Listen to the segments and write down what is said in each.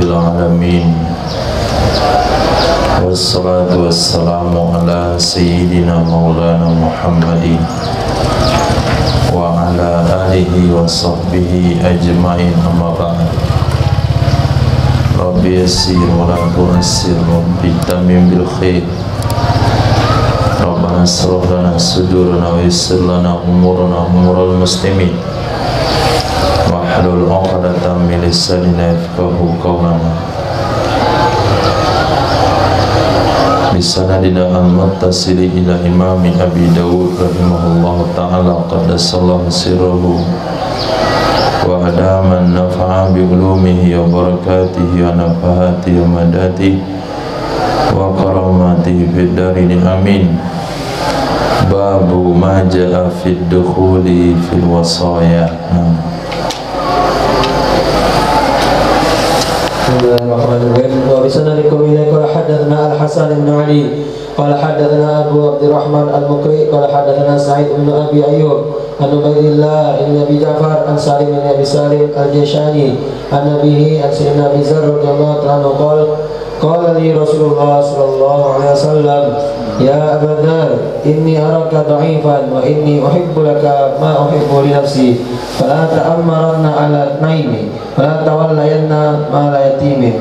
rabbil alamin. Wassalatu wassalamu ala sayyidina maulana Muhammadin wa ala alihi wa sahbihi ajma'in, amma ba'd. Rabbi yassir wa la tu'assir, Rabbi tamim bil khair. Rabbana asrah lana sudurana wa yassir lana umurana umural muslimin wahlul 'uqdatam min lisanina yafqahu qawlana. Bisanadina al-muttasili ila imami Abi Dawud rahimahullahu ta'ala qaddasallahu sirruhu wa adaman nafa'a bi ulumihi wa barakatihi wa nafahatihi wa madatihi wa karamatihi fid darini amin. Babu ma ja'a fid dukhuli fil wasaya. Bismillahirrahmanirrahim. Wa bisanadikum ilayhi qala hadatsana Al-Hasan bin Ali qala hadatsana Abu Abdurrahman Al-Muqri qala hadatsana Sa'id bin Abi Ayyub an Ubaydillah bin Abi Ja'far an Salim bin Abi Salim Al-Jashani an Nabihi an Sayyidina Abi Dzar radhiyallahu anhu qala li Rasulullah sallallahu alaihi wasallam, ya Aba Dzar, inni araka dha'ifan wa inni uhibbu laka ma uhibbu li nafsi, fala ta'ammaranna ala naimi fala tawallayanna ma la yatimin.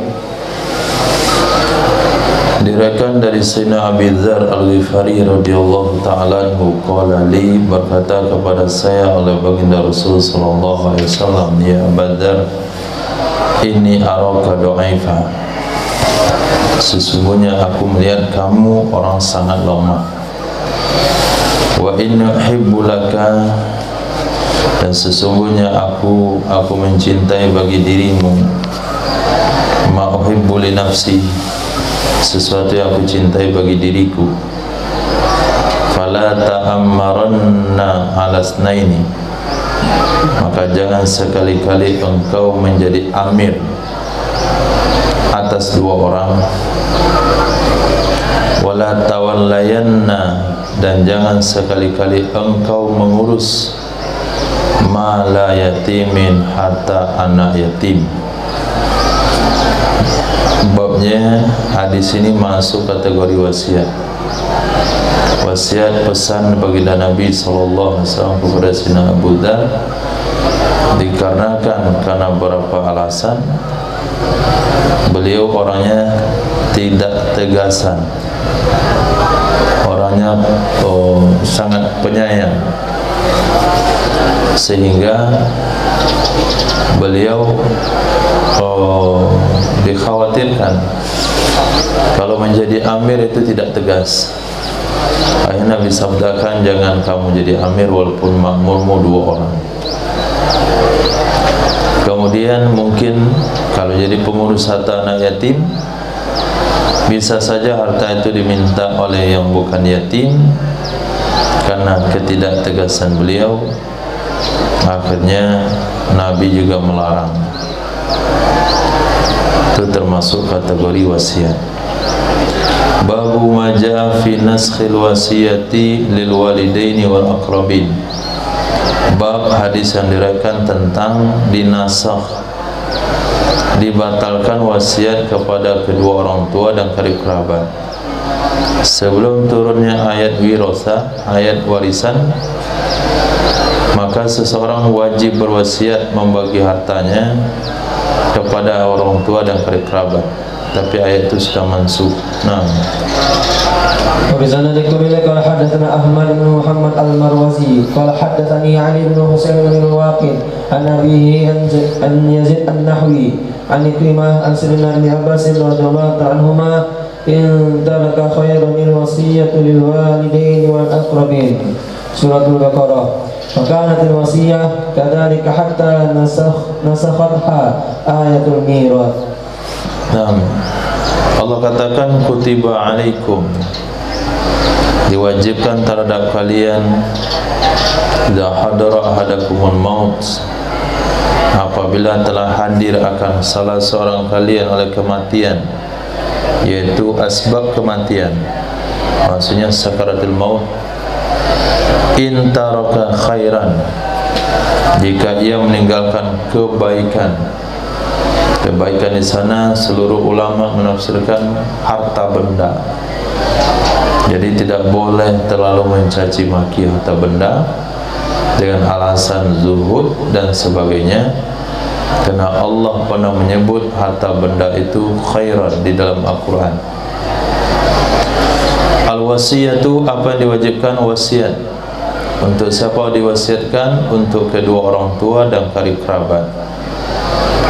Diriwayatkan dari Sayyidina Abi Dzar Al-Ghifari radhiyallahu ta'ala anhu, qala li, berkata kepada saya oleh baginda Rasul sallallahu alaihi wasallam, ya Aba Dzar, inni araka dha'ifa, sesungguhnya aku melihat kamu orang sangat lemah. Wa inni uhibbu laka, dan sesungguhnya aku mencintai bagi dirimu, ma uhibbu li nafsi, sesuatu yang aku cintai bagi diriku. Fala ta'ammaranna ala snaini, maka jangan sekali-kali engkau menjadi amir atas dua orang. Wala tawallayanna, dan jangan sekali-kali engkau mengurus ma la yatimin, hatta anak yatim. Babnya hadis ini masuk kategori wasiat. Wasiat pesan baginda Nabi sallallahu alaihi wasallam kepada Sayyidina Abu Dzar, dikarenakan karena beberapa alasan. Beliau orangnya tidak tegasan, orangnya sangat penyayang, sehingga beliau dikhawatirkan kalau menjadi amir itu tidak tegas. Akhirnya Nabi sabdakan, jangan kamu jadi amir walaupun makmurmu dua orang. Kemudian mungkin kalau jadi pengurus harta anak yatim, bisa saja harta itu diminta oleh yang bukan yatim. Karena ketidaktegasan beliau, akhirnya Nabi juga melarang. Itu termasuk kategori wasiat. Babu ma jaa fi naskhil wasiyati lil walidaini wal aqrabin. Bab hadis yang diriwayatkan tentang dinasakh, dibatalkan wasiat kepada kedua orang tua dan karib kerabat. Sebelum turunnya ayat wirasa, ayat warisan, maka seseorang wajib berwasiat membagi hartanya kepada orang tua dan karib kerabat. Tapi ayat itu sudah mansukh. Nah, وبسند الكبير قال حدثنا أحمد بن محمد المروزي قال حدثني علي بن حسين بن الواقد عن أبيه عن يزيد النحوي عن إكرمة عن سيدنا ابن عباس رضي الله عنهما إن ترك خيرا الوصية للوالدين والأقربين سورة البقرة وكانت الوصية كذلك حتى نسختها آية الميراث. Allah katakan kutiba alaikum, diwajibkan terhadap kalian, idza hadara ahadakumul maut, apabila telah hadir akan salah seorang kalian oleh kematian, yaitu asbab kematian, maksudnya sakaratul maut. In taraka khairan, jika ia meninggalkan kebaikan, Kebaikan di sana seluruh ulama menafsirkan harta benda. Jadi tidak boleh terlalu mencaci maki harta benda dengan alasan zuhud dan sebagainya, karena Allah pernah menyebut harta benda itu khairan di dalam Al-Quran. Al-wasiyatu, apa yang diwajibkan? Wasiat. Untuk siapa diwasiatkan? Untuk kedua orang tua dan karib kerabat.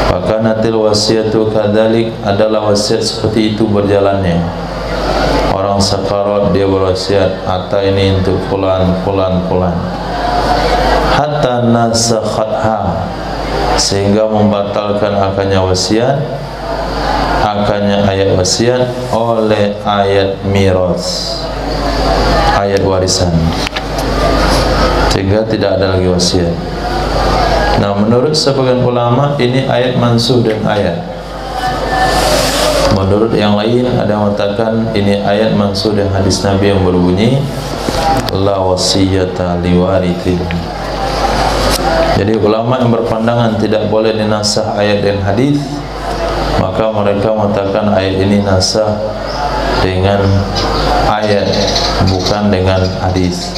Fakanatil wasiyatu kadzalik, adalah wasiat seperti itu berjalannya. Orang sekarat dia berwasiat, harta ini untuk fulan, fulan, fulan. Hatta nasakhatha, sehingga membatalkan akannya wasiat, akannya ayat wasiat oleh ayat miras, ayat warisan, sehingga tidak ada lagi wasiat. Nah, menurut sebagian ulama ini ayat mansuh dan ayat. Menurut yang lain ada yang mengatakan ini ayat mansuh dan hadis Nabi yang berbunyi la wasiyata liwarithin. Jadi ulama yang berpandangan tidak boleh dinasah ayat dan hadis, maka mereka mengatakan ayat ini nasah dengan ayat, bukan dengan hadis.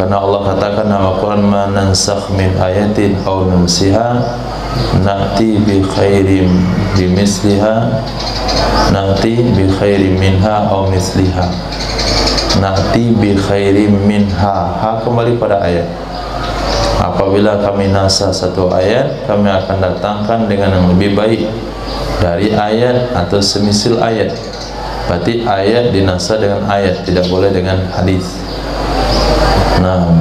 Karena Allah katakan dalam Al-Quran, ma nansakh min ayatin aw nunsiha na'ti bi khairim bimisliha, na'ti bi khairim minha aw misliha, na'ti bi khairim minha. Ha kembali pada ayat. Apabila kami nasah satu ayat, kami akan datangkan dengan yang lebih baik dari ayat atau semisal ayat. Berarti ayat dinasah dengan ayat, tidak boleh dengan hadis. Nah,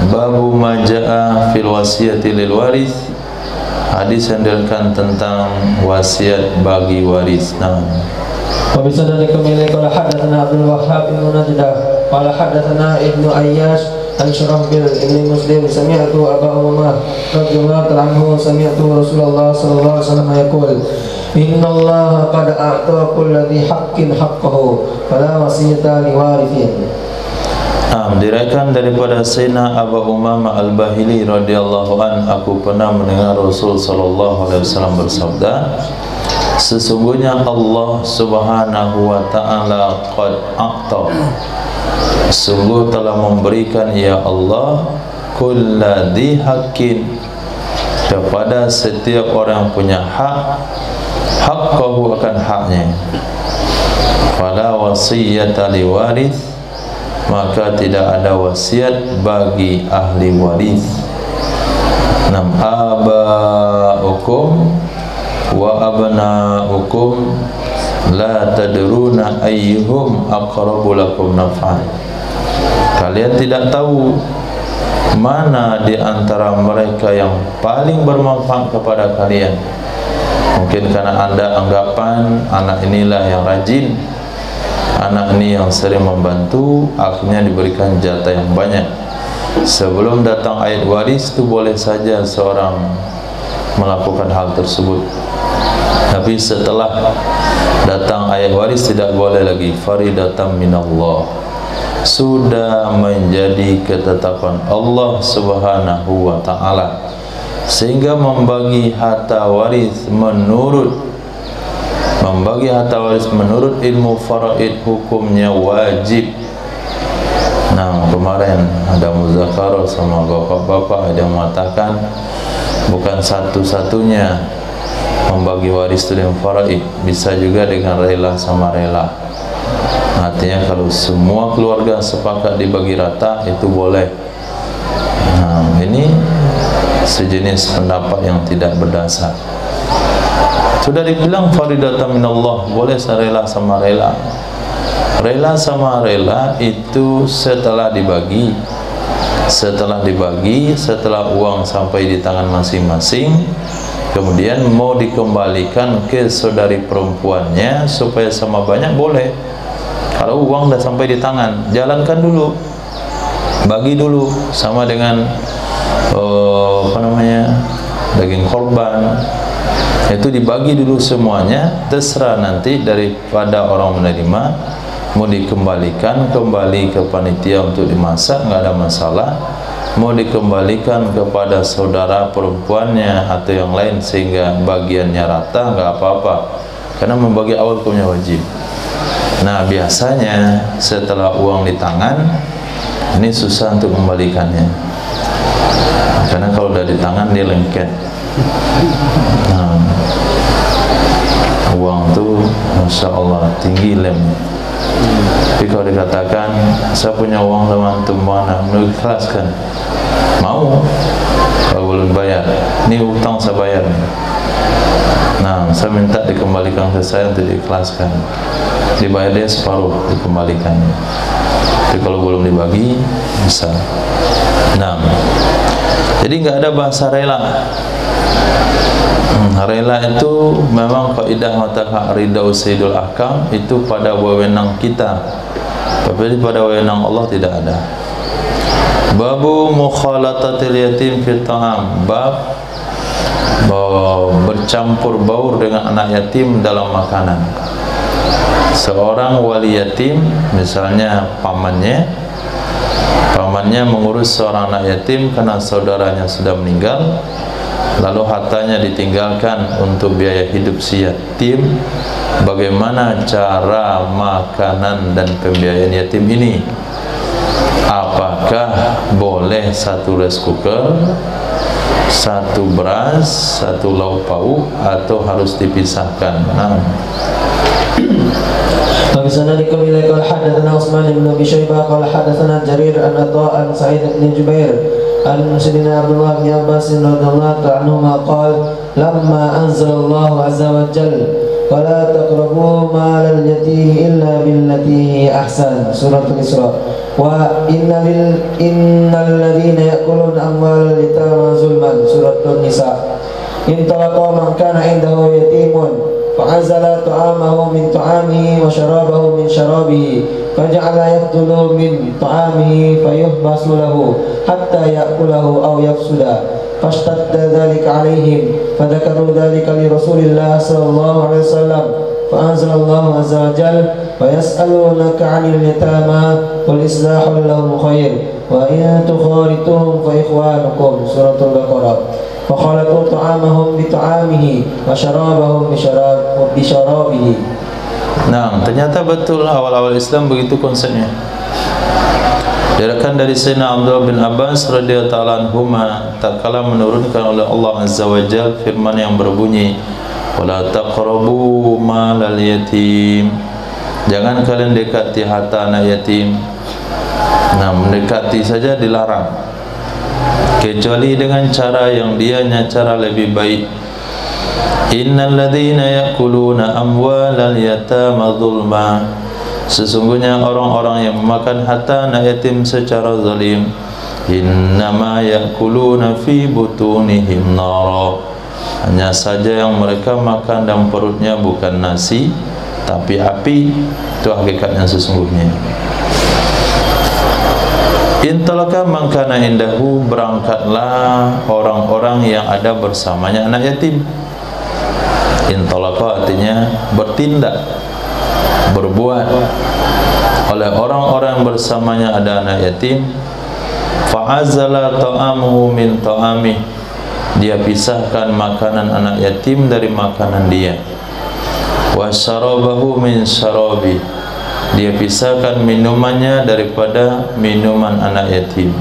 babu majaa fil wasiyati lil waris, hadis yang diriwayatkan tentang wasiat bagi waris. Nah, وبسند كميل قال حدثنا عبد الوهاب بن نجدة قال حدثنا ابن عياش عن شرحبيل بن مسلم سمعت أبا أمامة رضي الله عنه سمعت رسول الله صلى الله عليه وسلم يقول إن الله قد أعطى كل ذي حق حقه فلا وصية لوارث. Diriwayatkan daripada Sayyidina Abu Umamah Al-Bahili radhiyallahu an, aku pernah mendengar Rasul sallallahu alaihi wasallam bersabda, sesungguhnya Allah subhanahu wa ta'ala qad a'ta, sungguh telah memberikan ya Allah kulladhi haqqin, kepada setiap orang yang punya hak, haqqahu, akan haknya. Fala wasiyata liwarith, maka tidak ada wasiat bagi ahli waris. Nam aba'ukum wa abna'ukum la tadruna ayyuhum aqrabu lakum naf'an. Kalian tidak tahu mana di antara mereka yang paling bermanfaat kepada kalian. Mungkin karena Anda anggapan anak inilah yang rajin, anak ini yang sering membantu, akhirnya diberikan jatah yang banyak. Sebelum datang ayat waris itu boleh saja seorang melakukan hal tersebut, tapi setelah datang ayat waris tidak boleh lagi. Faridatan minallah, sudah menjadi ketetapan Allah subhanahu wa ta'ala, sehingga membagi harta waris menurut ilmu faraid hukumnya wajib. Nah, kemarin ada muzakarah sama bapak-bapak, ada yang mengatakan bukan satu-satunya membagi waris itu dengan faraid, bisa juga dengan rela sama rela. Artinya kalau semua keluarga sepakat dibagi rata itu boleh. Nah, ini sejenis pendapat yang tidak berdasar. Sudah dibilang faridatan minallah, boleh serela sama rela. Rela sama rela itu setelah dibagi, setelah uang sampai di tangan masing-masing, kemudian mau dikembalikan ke saudari perempuannya supaya sama banyak, boleh. Kalau uang dah sampai di tangan, jalankan dulu, bagi dulu, sama dengan daging korban, itu dibagi dulu semuanya. Terserah nanti daripada orang menerima, mau dikembalikan kembali ke panitia untuk dimasak, nggak ada masalah. mau dikembalikan kepada saudara perempuannya atau yang lain sehingga bagiannya rata, nggak apa-apa, karena membagi awal hukumnya wajib. Nah biasanya setelah uang di tangan ini susah untuk membalikannya, karena kalau udah di tangan dia lengket. Nah, uang tuh Masya Allah tinggi lemnya. Tapi kalau dikatakan saya punya uang sama antum mana, mengikhlaskan, mau. Kalau belum bayar, ini utang saya bayar. Nah, saya minta dikembalikan ke saya untuk diikhlaskan, dibayar dia separuh, dikembalikan. Tapi kalau belum dibagi bisa. Nah, jadi nggak ada bahasa rela. Rela itu memang kaidah mengatakan ridau sayyidul ahkam itu pada wewenang kita, tapi pada wewenang Allah tidak ada. Babu mukhalatatil yatim fi ta'am, bab bercampur baur dengan anak yatim dalam makanan. Seorang wali yatim, misalnya pamannya mengurus seorang anak yatim karena saudaranya sudah meninggal, lalu hartanya ditinggalkan untuk biaya hidup si yatim. Bagaimana cara makanan dan pembiayaan yatim ini? Apakah boleh satu rice cooker, satu beras, satu lauk pauk, atau harus dipisahkan? Nah, فبسندكم إليه قال حدثنا عثمان بن أبي شيبة قال حدثنا جرير عن عطاء عن سعيد بن جبير عن سيدنا عبد الله بن عباس رضي الله عنهما قال لما أنزل الله عز وجل ولا تقربوا مال اليتيم إلا بالتي هي أحسن سورة الإسراء إن الذين يأكلون أموال اليتامى ظلما سورة النساء انطلقا من كان عنده يتيم فعزل طعامه من طعامه وشرابه من شرابه فجعل يفضل من طعامه فيحبس له حتى يأكله أو يفسد فاشتد ذلك عليهم فذكروا ذلك لرسول الله صلى الله عليه وسلم فأنزل الله عز وجل ويسألونك عن اليتامى والإصلاح لهم خير وإن تخالطوهم فإخوانكم سورة البقرة فخلطوا طعامهم بطعامه وشرابهم بشرابه. Nah, ternyata betul awal-awal Islam begitu konsepnya. Diriwayatkan dari Sayyidina Abdullah bin Abbas radhiyallahu anhuma, tak kala menurunkan oleh Allah Azza wa Jalla firman yang berbunyi, "Wala taqrabu malal yatim." Jangan kalian dekati harta anak yatim. Nah, mendekati saja dilarang, kecuali dengan cara yang dianya cara lebih baik. Innal ladzina ya'kuluna amwalal yatama dzulma, sesungguhnya orang-orang yang memakan harta anak yatim secara zalim, innama ya'kuluna fi butunihim nara, hanya saja yang mereka makan dalam perutnya bukan nasi tapi api. Itu hakikatnya sesungguhnya. Intalaka mangkana indahu, berangkatlah orang-orang yang ada bersamanya anak yatim. Intalaka artinya bertindak, berbuat. Oleh orang-orang bersamanya ada anak yatim, fa'azala ta'amuhu min ta'amih, dia pisahkan makanan anak yatim dari makanan dia. Wa syarabahu min syarabi, dia pisahkan minumannya daripada minuman anak yatim.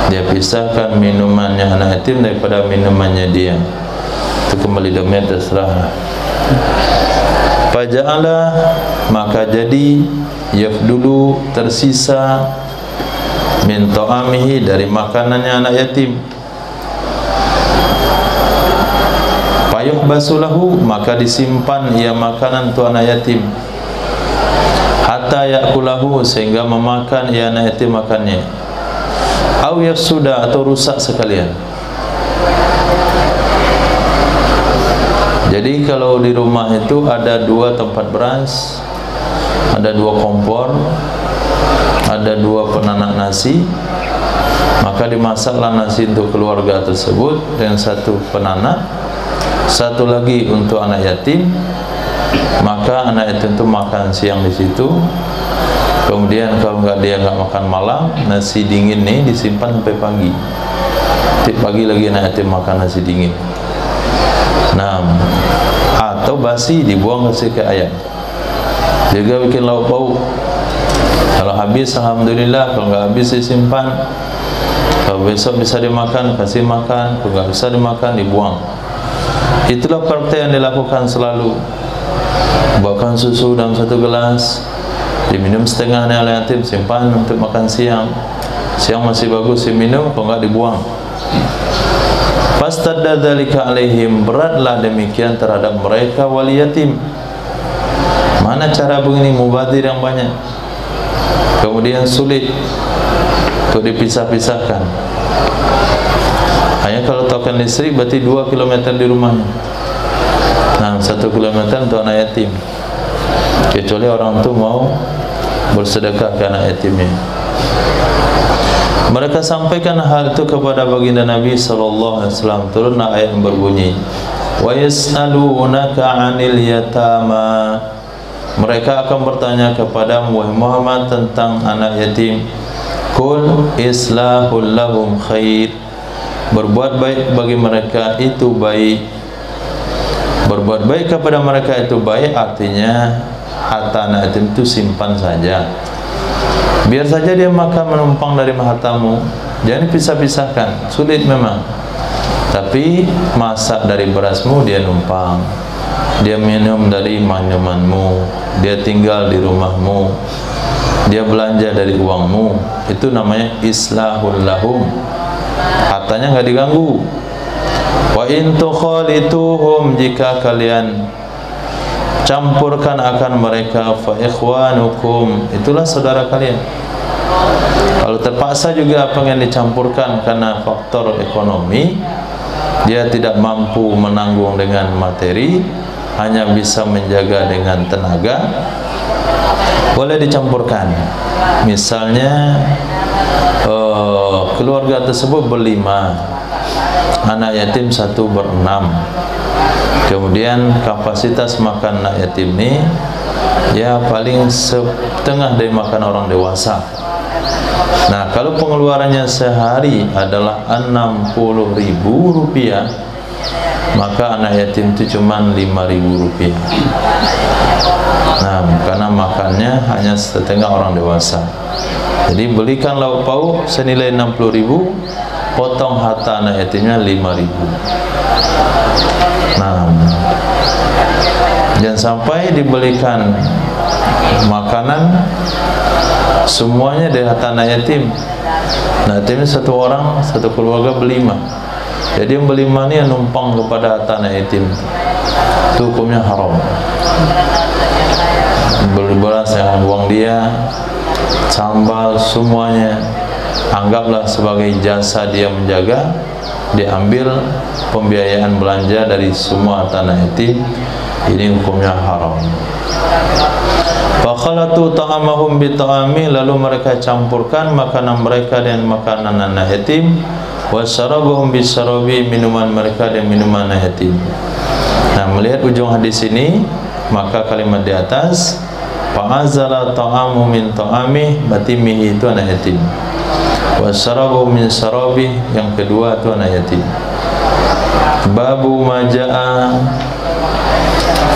Dia pisahkan minumannya anak yatim daripada minumannya dia. Itu kembali domnya terserah. Faja'ala, maka jadi yafdulu, tersisa min ta'amihi, dari makanannya anak yatim. Fayuhbasulahu, maka disimpan ia makanan tu anak yatim, hatta ya'kulahu, sehingga memakan ia anak yatim makannya, au yafsuda, atau rusak sekalian. Jadi kalau di rumah itu ada 2 tempat beras, ada 2 kompor, ada 2 penanak nasi, maka dimasaklah nasi untuk keluarga tersebut dengan 1 penanak, 1 lagi untuk anak yatim. Maka anak yatim itu makan siang di situ, Kemudian kalau dia nggak makan malam, nasi dingin nih disimpan sampai pagi. Tiap pagi lagi anak yatim makan nasi dingin. Nah, atau basi dibuang kasih ke ayam. Juga bikin lauk pauk. Kalau habis alhamdulillah, kalau nggak habis disimpan. Kalau besok bisa dimakan, kasih makan. Kalau nggak bisa dimakan, dibuang. Itulah praktek yang dilakukan selalu. Buatkan susu dalam satu gelas, diminum setengahnya oleh yatim, simpan untuk makan siang. Siang masih bagus diminum, kalau nggak dibuang. Fastadda dzalika alaihim, beratlah demikian terhadap mereka wali yatim. Mana cara begini, mubazir yang banyak. Kemudian sulit untuk dipisah-pisahkan. Hanya kalau token listrik berarti 2 km di rumahnya. Nah, 1 km untuk anak yatim. Kecuali orang itu mau bersedekah ke anak yatimnya. Mereka sampaikan hal itu kepada baginda Nabi SAW. Turunlah ayat yang berbunyi, wa yas'alunaka 'anil yatama. Mereka akan bertanya kepadamu wahai Muhammad tentang anak yatim. Qul islahul lahum khair. Berbuat baik bagi mereka itu baik. Berbuat baik kepada mereka itu baik, artinya harta anak yatim itu simpan saja. Biar saja dia makan menumpang dari hartamu. Jangan pisah-pisahkan. Sulit memang. Tapi masak dari berasmu dia numpang. Dia minum dari minumanmu. Dia tinggal di rumahmu. Dia belanja dari uangmu. Itu namanya islahul lahum. Hartanya nggak diganggu. Wa in tukhalituhum, jika kalian campurkan akan mereka, fa ikhwanukum, itulah saudara kalian. Kalau terpaksa juga pengen dicampurkan karena faktor ekonomi, dia tidak mampu menanggung dengan materi, hanya bisa menjaga dengan tenaga, boleh dicampurkan. Misalnya keluarga tersebut berlima, anak yatim 1/6. Kemudian kapasitas makan anak yatim ini ya paling setengah dari makan orang dewasa. Nah, kalau pengeluarannya sehari adalah 60.000 rupiah, maka anak yatim itu cuma 5.000 rupiah. Nah, karena makannya hanya setengah orang dewasa. Jadi belikan lauk pauk senilai 60.000, potong harta anak yatimnya 5.000. Nah, jangan sampai dibelikan makanan semuanya dari harta anak yatim. Nah, yatimnya satu orang, satu keluarga berlima. Jadi yang berlima ini yang numpang kepada harta anak yatim, itu hukumnya haram. Beli beras yang uang dia, sambal semuanya, anggaplah sebagai jasa dia menjaga. Diambil pembiayaan belanja dari semua harta anak yatim, ini hukumnya haram. Fakhalatu ta'amahum bita'ami, lalu mereka campurkan makanan mereka dengan makanan anak yatim, wasyarabuhum bisyarabi, minuman mereka dan minuman anak yatim. Nah, melihat ujung hadis ini, maka kalimat di atas fa'azala ta'amu min ta'ami, berarti mihi itu anak yatim, wasyarabu min syarabi, yang kedua itu anak yatim. Babu maja'a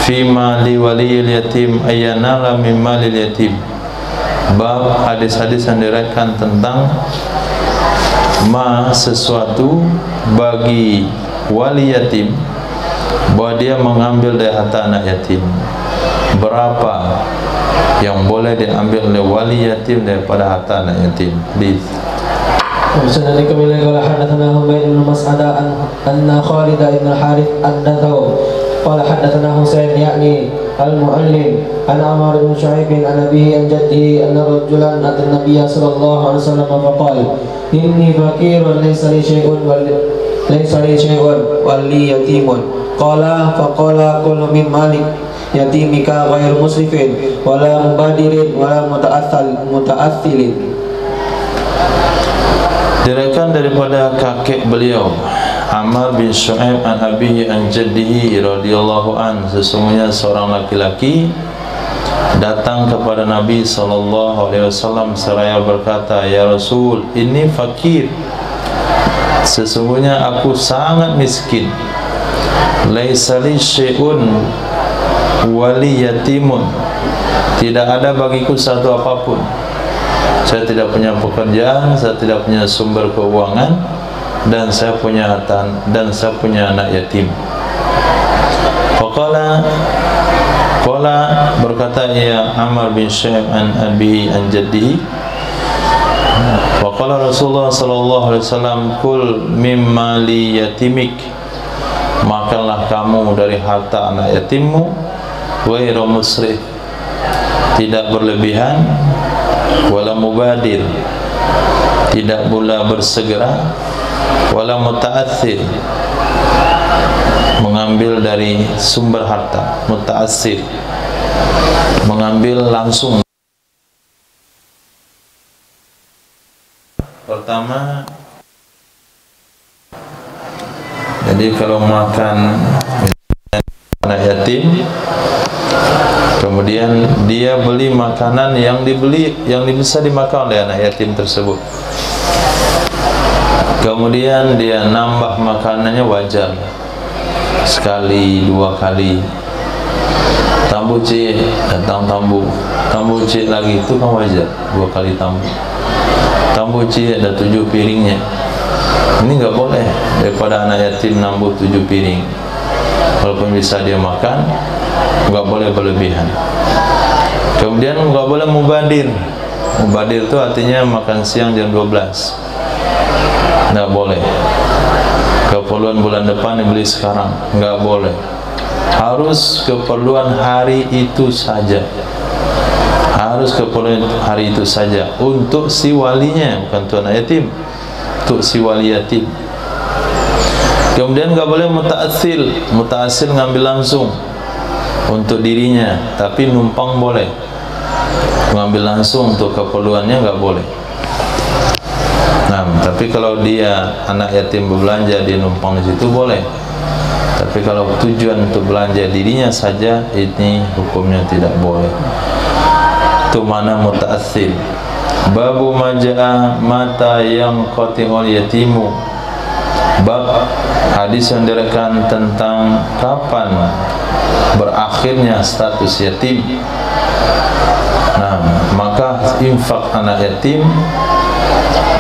fi mali waliyil yatim ayyanala min malil yatim. Bab hadis-hadis yang diriwayatkan tentang sesuatu bagi wali yatim, bahwa dia mengambil dari harta anak yatim. Berapa yang boleh diambil oleh wali yatim daripada harta anak yatim? Hadis. وسنن كمل قال حدثنا حميد بن مسعد أن خالد بن الحارث حدثه قال حدثنا حسين يعني المعلم عن عمار بن شعيب عن أبيه عن جده أن رجلا أتى النبي صلى الله عليه وسلم فقال إني فقير ليس لي شيء ولي يتيم. قال فقال كل من مالك يتيمك غير مسرف ولا مبادر ولا متأثل. Diriwayatkan daripada kakek beliau Ammar bin Shu'aib an abihi an jaddihi radhiyallahu an, sesungguhnya seorang laki-laki datang kepada Nabi SAW seraya berkata, "Ya Rasul, ini fakir. Sesungguhnya aku sangat miskin. Laisa li syai'un wali yatimun. Tidak ada bagiku satu apapun. Saya tidak punya pekerjaan, saya tidak punya sumber keuangan, dan saya punya anak yatim." Qala berkata ya Ammar bin Shu'aib an abi an jaddihi, wa qala Rasulullah sallallahu alaihi wasallam, "Kul mimma li yatimik." Makanlah kamu dari harta anak yatimmu, ghairu musrif, tidak berlebihan, wala mubadir, tidak pula bersegera, wala muta'athir, mengambil dari sumber harta, muta'assir, mengambil langsung. Pertama, jadi kalau makan anak yatim, kemudian dia beli makanan yang bisa dimakan oleh anak yatim tersebut, kemudian dia nambah makanannya, wajar sekali dua kali. Tambu cik, datang tambu cik lagi, itu kan wajar, dua kali tambu cik, ada 7 piringnya. Ini nggak boleh, daripada anak yatim nambah 7 piring. Walaupun bisa dia makan, nggak boleh berlebihan. Kemudian nggak boleh mubadir. Mubadir itu artinya makan siang jam 12, nggak boleh. Keperluan bulan depan dibeli sekarang, nggak boleh. Harus keperluan hari itu saja. Harus keperluan hari itu saja, untuk si walinya, bukan untuk anak yatim, untuk si wali yatim. Kemudian nggak boleh muta'assil ngambil langsung untuk dirinya, tapi numpang boleh. Ngambil langsung untuk keperluannya nggak boleh. Nah, tapi kalau dia anak yatim berbelanja, dia numpang di situ boleh. Tapi kalau tujuan untuk belanja dirinya saja, ini hukumnya tidak boleh. Itu mana muta'assil. Babu majaa mata yang qati'ul yatimu. Bab hadis yang diriwayatkan tentang kapan berakhirnya status yatim. Nah, maka infak anak yatim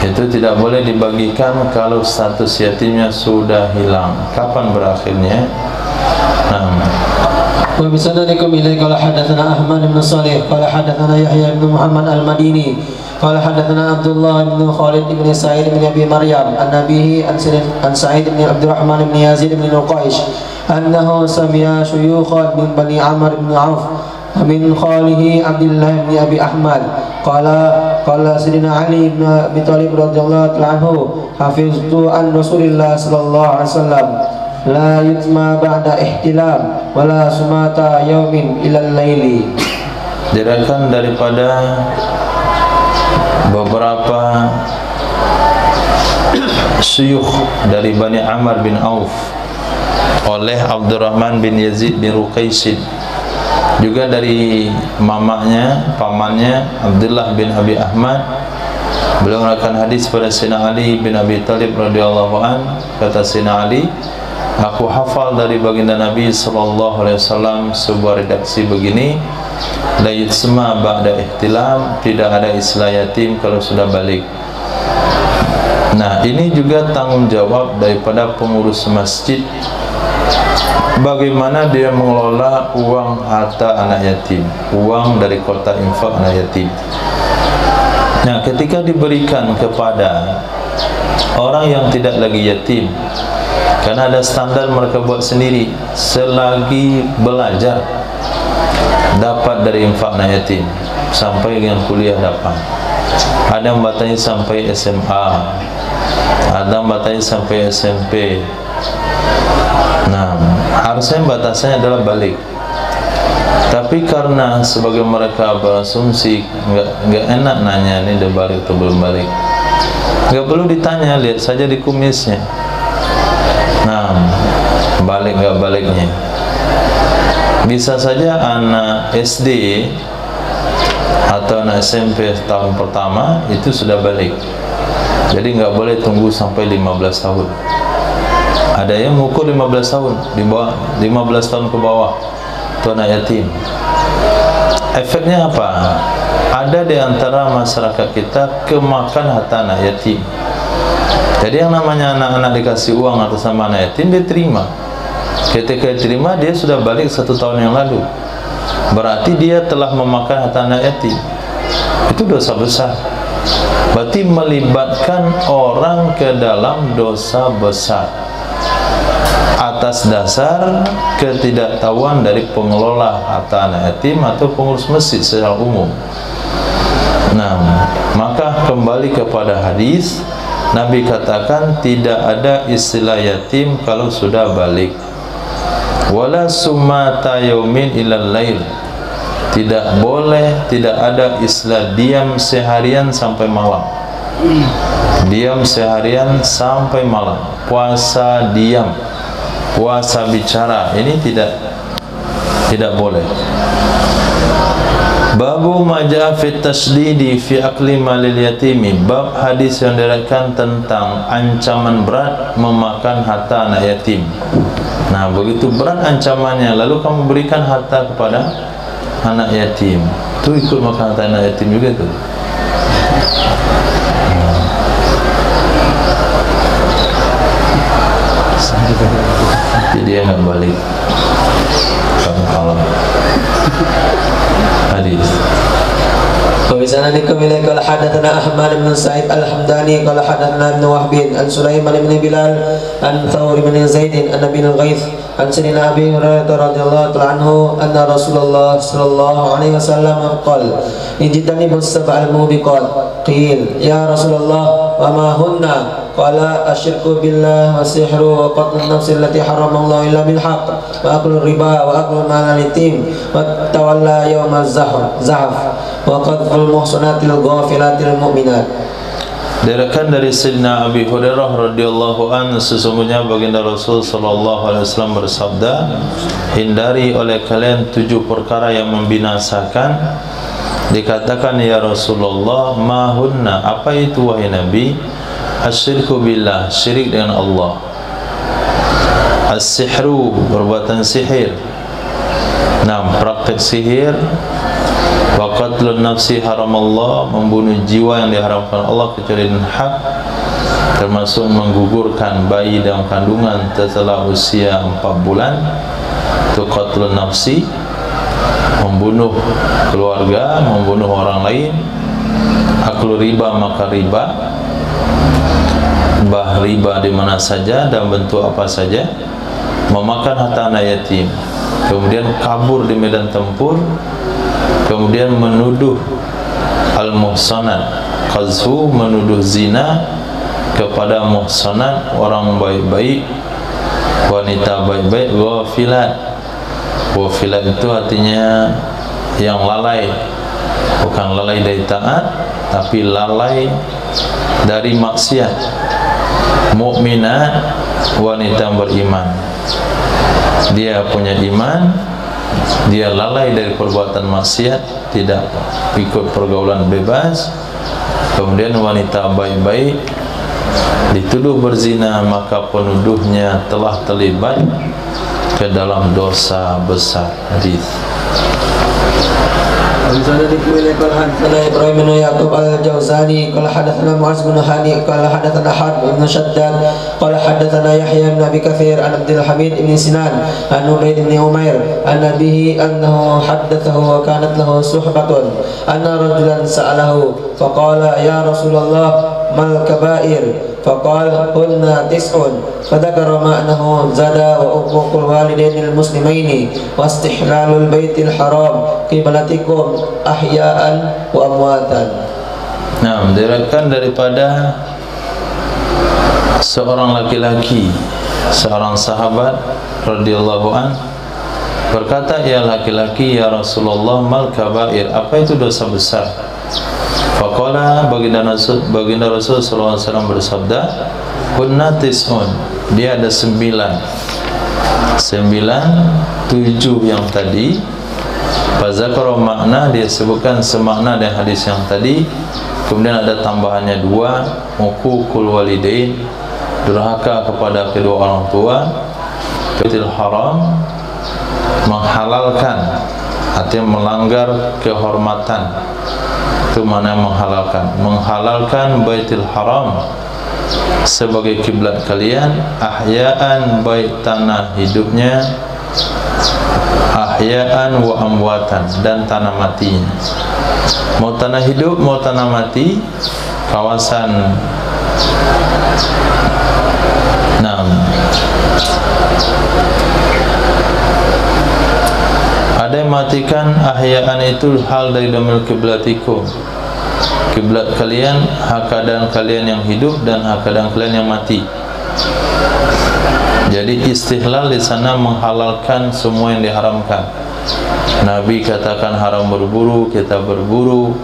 itu tidak boleh dibagikan kalau status yatimnya sudah hilang. Kapan berakhirnya? Wa bisanadikum ilaihi qala hadatsana Ahmad bin Shalih qala hadatsana Yahya bin Muhammad al-Madini qala hadatsana Abdullah bin Khalid bin Sa'id bin Abi Maryam an nabihi an Sa'id bin Abdurrahman bin Yazid bin Nuqaish annahu sami'a shuyukhan min Bani Amr bin Auf min khalihi Abdullah bin Abi Ahmad qala Sayyidina Ali bin Abi Thalib radhiyallahu anhu hafiztu an Rasulillah sallallahu alaihi wasallam la yutma ba'da ihtilam wala sumata yaumin ilal laili. Diriwayatkan daripada beberapa syuyukh dari Bani Amr bin Auf oleh Abdurrahman bin Yazid bin Ruqaisin, juga dari pamannya Abdullah bin Abi Ahmad. Beliau melakukan hadis pada Sayyidina Ali bin Abi Thalib radhiyallahu an. Kata Sayyidina Ali, aku hafal dari baginda Nabi sallallahu alaihi wasallam sebuah redaksi begini, la yusma ba'da ihtilam, tidak ada istilah yatim kalau sudah balik. Nah, ini juga tanggung jawab daripada pengurus masjid, bagaimana dia mengelola uang harta anak yatim, uang dari kotak infak anak yatim. Nah, ketika diberikan kepada orang yang tidak lagi yatim, karena ada standar mereka buat sendiri, selagi belajar dapat dari infak anak yatim sampai dengan kuliah dapat. Ada yang batanya sampai SMA, ada yang batanya sampai SMP. Nah, harusnya batasnya adalah balik. Tapi karena sebagai mereka berasumsi nggak enak nanya ini udah balik atau belum balik, nggak perlu ditanya, lihat saja di kumisnya. Nah, balik nggak baliknya. Bisa saja anak SD atau anak SMP tahun pertama itu sudah balik. Jadi nggak boleh tunggu sampai 15 tahun. Ada yang mengukur 15 tahun, di bawah 15 tahun ke bawah itu anak yatim. Efeknya apa? Ada di antara masyarakat kita kemakan harta anak yatim. Jadi yang namanya anak-anak dikasih uang atas nama anak yatim, dia terima. Ketika dia terima, dia sudah balik 1 tahun yang lalu. Berarti dia telah memakan harta anak yatim. Itu dosa besar. Berarti melibatkan orang ke dalam dosa besar atas dasar ketidaktahuan dari pengelola harta anak yatim atau pengurus masjid secara umum. Nah, maka kembali kepada hadis, Nabi katakan tidak ada istilah yatim kalau sudah balik. Wala sumata yaumin ilal lail. Tidak boleh, tidak ada istilah diam seharian sampai malam. Diam seharian sampai malam. Puasa diam, puasa bicara, ini tidak boleh. Babu majaa fit tasdidi fi akli malil yatimi. Bab hadis yang diriwayatkan tentang ancaman berat memakan harta anak yatim. Nah, begitu berat ancamannya, lalu kamu berikan harta kepada anak yatim, itu ikut makan harta anak yatim juga tuh. Jadi dia nggak balik. Kalau hadis. وبسندكم إليه قال حدثنا أحمد بن سعيد الحمداني قال حدثنا ابن وهب عن سليمان بن بلال عن ثور بن زيد عن ابي الغيث عن سيدنا أبي هريرة رضي الله عنه أن رسول الله صلى الله عليه وسلم قال اجتنبوا السبع الموبقات. قيل يا رسول الله وما هن؟ قال الشرك بالله والسحر وقتل النفس التي حرم الله إلا بالحق وأكل الربا وأكل مال اليتيم والتولى يوم الزحف وقذف المحصنات الغافلات المؤمنات. Diriwayatkan dari Sayyidina Abi Hurairah radhiyallahu anhu, sesungguhnya baginda Rasul sallallahu alaihi wasallam bersabda, hindari oleh kalian 7 perkara yang membinasakan. Dikatakan, ya Rasulullah, ma hunna? Apa itu wahai Nabi? Asyirku billah, syirik dengan Allah. As-sihru, perbuatan sihir. Nah, praktek sihir. Wa qatlun nafsi haramallah, membunuh jiwa yang diharamkan Allah kecuali dengan hak, termasuk menggugurkan bayi dalam kandungan setelah usia 4 bulan. Itu qatlun nafsi, membunuh keluarga, membunuh orang lain. Aklu riba, makan riba. Bah riba di mana saja dan bentuk apa saja. Memakan harta anak yatim. Kemudian kabur di medan tempur. Kemudian menuduh al-muhsanat, qazfu, menuduh zina kepada muhsanat, orang baik-baik, wanita baik-baik. Ghafilat, ghafilat itu artinya yang lalai, bukan lalai dari taat, tapi lalai dari maksiat. Mukminat, wanita beriman, dia punya iman, dia lalai dari perbuatan maksiat, tidak ikut pergaulan bebas. Kemudian wanita baik-baik dituduh berzina, maka penuduhnya telah terlibat ke dalam dosa besar. Hadis. وبسندكم إليه قال حدثنا إبراهيم بن يعقوب الجوزاني قال حدثنا معاذ بن هاني قال حدثنا حرب بن شداد قال حدثنا يحيى بن أبي كثير عن عبد الحميد بن سنان عن عبيد بن عمير عن أبيه أنه حدثه وكانت له صحبة أن رجلا سأله فقال يا رسول الله ما الكبائر؟ فقال هن 9. فذكر ما أنه زنا وعقوق الوالدين المسلمين واستحلال البيت الحرام قبلتكم أحياء وأمواتا. Nah, diriwayatkan daripada seorang laki-laki, seorang sahabat radhiyallahu an, berkata, ya laki-laki, ya Rasulullah, mal kabair? Apa itu dosa besar? Faqala, baginda Rasul sallallahu alaihi wasallam bersabda, hunna 9. Dia ada 9, 7 yang tadi, Fazakara makna, dia sebutkan semakna dengan hadis yang tadi. Kemudian ada tambahannya dua, uququl walidain, durhaka kepada kedua orang tua, Baitul Haram, menghalalkan, artinya melanggar kehormatan. Itu mana menghalalkan Baitul Haram sebagai kiblat kalian, ahya'an, baik tanah hidupnya, ahya'an wa amwatan, dan tanah matinya. Mau tanah hidup, mau tanah mati, kawasan ada yang matikan ahya'an itu hal dari damil kiblatikum, kiblat kalian, hak keadaan kalian yang hidup dan hak keadaan kalian yang mati. Jadi istihlal di sana menghalalkan semua yang diharamkan. Nabi katakan haram berburu, kita berburu.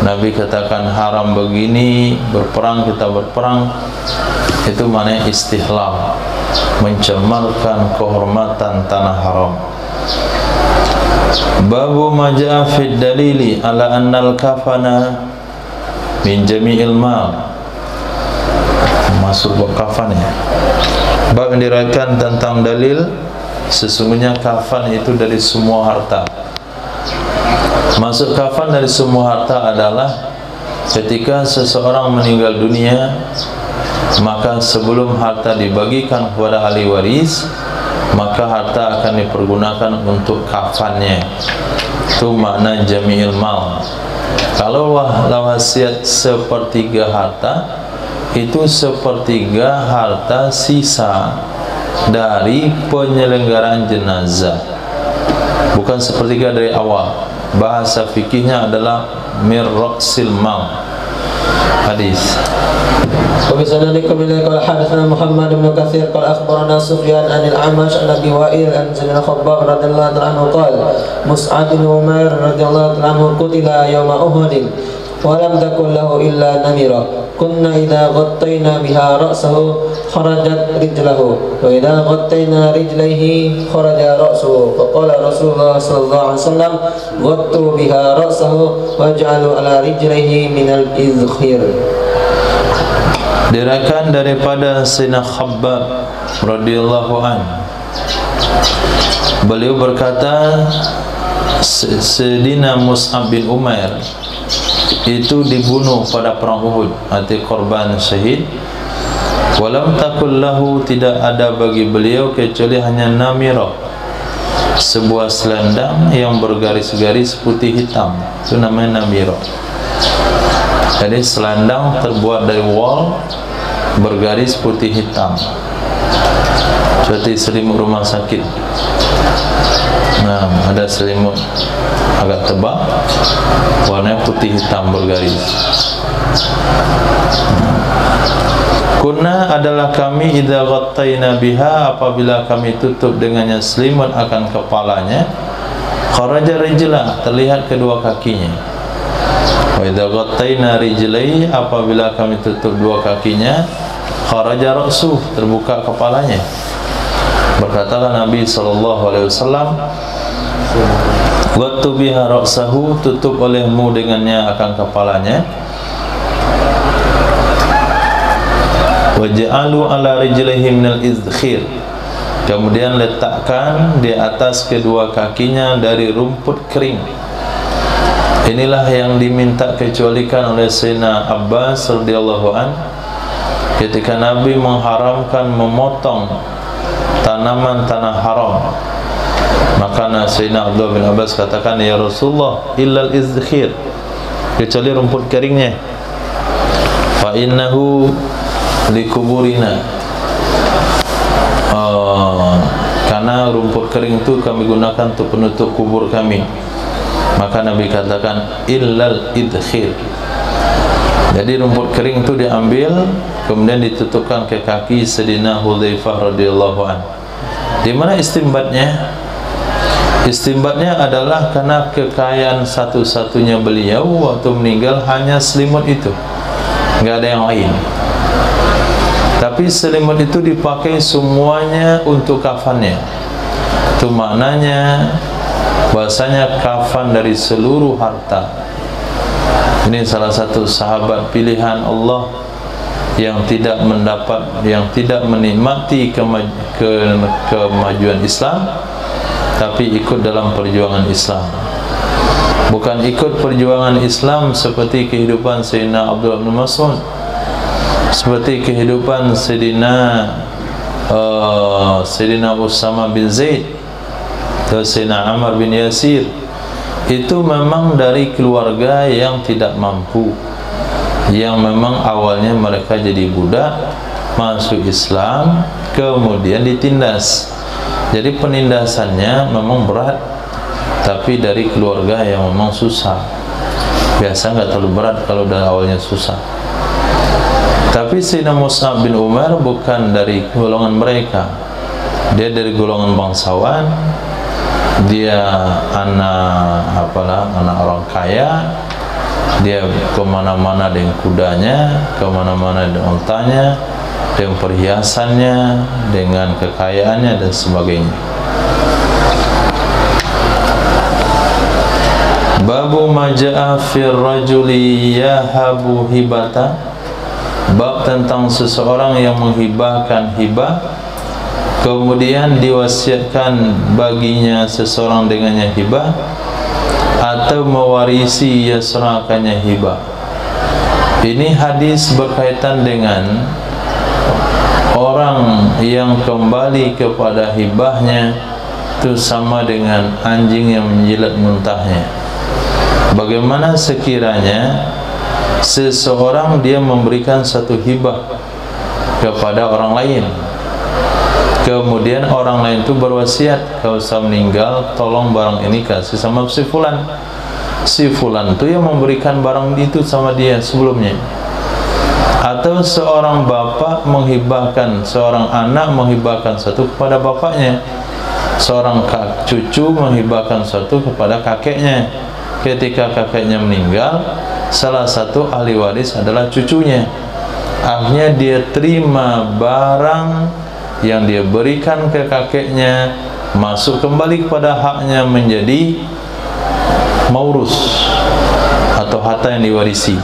Nabi katakan haram begini, berperang, kita berperang. Itu maknanya istihlal, mencemarkan kehormatan tanah haram. Babu maja'a fid dalili ala annal kafana min jami'il mal. Masuk bab kafan ya. Bab yang diriwayatkan tentang dalil sesungguhnya kafan itu dari semua harta. Masuk kafan dari semua harta adalah ketika seseorang meninggal dunia, maka sebelum harta dibagikan kepada ahli waris, maka harta akan dipergunakan untuk kafannya. Itu makna jami'il mal. Kalau wasiat sepertiga harta, itu sepertiga harta sisa dari penyelenggaraan jenazah, bukan sepertiga dari awal. Bahasa fikihnya adalah mirraqsil mal. Hadis. وبسندكم إليه قال حدثنا محمد بن كثير قال أخبرنا سفيان عن الأعمش عن أبي وائل عن زيد بن خباب رضي الله عنه قال مصعب بن عمير رضي الله عنه قتل يوم أحد ولم تكن له إلا نمرة كنا إذا غطينا بها رأسه خرجت رجله وإذا غطينا رجليه خرج رأسه فقال رسول الله صلى الله عليه وسلم غطوا بها رأسه واجعلوا على رجليه من الإذخير. Diriwayatkan daripada Sayyidina Khabbab radhiyallahu an, beliau berkata Sayyidina Mus'ab bin Umair itu dibunuh pada perang Uhud, arti korban syahid. Walam takul lahu, tidak ada bagi beliau kecuali hanya namirah, sebuah selendang yang bergaris-garis putih hitam, itu namanya namirah. Jadi selendang terbuat dari wol bergaris putih hitam, seperti selimut rumah sakit. Nah, ada selimut agak tebal, warnanya putih hitam bergaris. Kunna adalah kami idza ghattayna biha, apabila kami tutup dengannya selimut akan kepalanya, kharaja rijlah, terlihat kedua kakinya. Wa idza ghattayna rijlai, apabila kami tutup dua kakinya, kharaja ra'suh, terbuka kepalanya. Berkatalah Nabi sallallahu alaihi wasallam, "Ghattu biha ra'sahu," tutup olehmu dengannya akan kepalanya. "Waj'alu ala rijlihi minal izkhir," kemudian letakkan di atas kedua kakinya dari rumput kering. Inilah yang diminta kecualikan oleh Sayyidina Abbas radhiyallahu an ketika Nabi mengharamkan memotong tanaman tanah haram. Maka Sayyidina Abdullah bin Abbas katakan, "Ya Rasulullah, illal izkhir," kecuali rumput keringnya. "Fa innahu likuburina," karena rumput kering itu kami gunakan untuk penutup kubur kami. Maka Nabi katakan illal idkhir. Jadi rumput kering itu diambil kemudian ditutupkan ke kaki Sayyidina Hudzaifah radhiyallahu an. Di mana istimbatnya? Istimbatnya adalah karena kekayaan satu-satunya beliau waktu meninggal hanya selimut itu, enggak ada yang lain. Tapi selimut itu dipakai semuanya untuk kafannya. Itu maknanya bahasanya kafan dari seluruh harta. Ini salah satu sahabat pilihan Allah yang tidak menikmati kemajuan Islam, tapi ikut dalam perjuangan Islam. Bukan ikut perjuangan Islam seperti kehidupan Sayyidina Abdullah bin Mas'ud, seperti kehidupan Sayyidina Usama bin Zaid atau Sayyidina Ammar bin Yasir. Itu memang dari keluarga yang tidak mampu, yang memang awalnya mereka jadi budak, masuk Islam, kemudian ditindas. Jadi penindasannya memang berat, tapi dari keluarga yang memang susah. Biasa nggak terlalu berat kalau dari awalnya susah. Tapi Sayyidina Mus'ab bin Umar bukan dari golongan mereka. Dia dari golongan bangsawan. Dia anak orang kaya. Dia kemana-mana dengan kudanya, kemana-mana dengan ontanya, dengan perhiasannya, dengan kekayaannya dan sebagainya. Babu maja'a fir rajuli yahabu hibata. Bab tentang seseorang yang menghibahkan hibah, kemudian diwasiatkan baginya seseorang dengannya hibah, atau mewarisi ia serahkannya hibah. Ini hadis berkaitan dengan orang yang kembali kepada hibahnya itu sama dengan anjing yang menjilat muntahnya. Bagaimana sekiranya seseorang dia memberikan satu hibah kepada orang lain, kemudian orang lain itu berwasiat, kalau saya meninggal tolong barang ini kasih sama si fulan. Si fulan itu yang memberikan barang itu sama dia sebelumnya. Atau seorang bapak menghibahkan, seorang anak menghibahkan satu kepada bapaknya, seorang cucu menghibahkan satu kepada kakeknya. Ketika kakeknya meninggal, salah satu ahli waris adalah cucunya. Akhirnya dia terima barang yang dia berikan ke kakeknya, masuk kembali kepada haknya menjadi maurus atau harta yang diwarisi.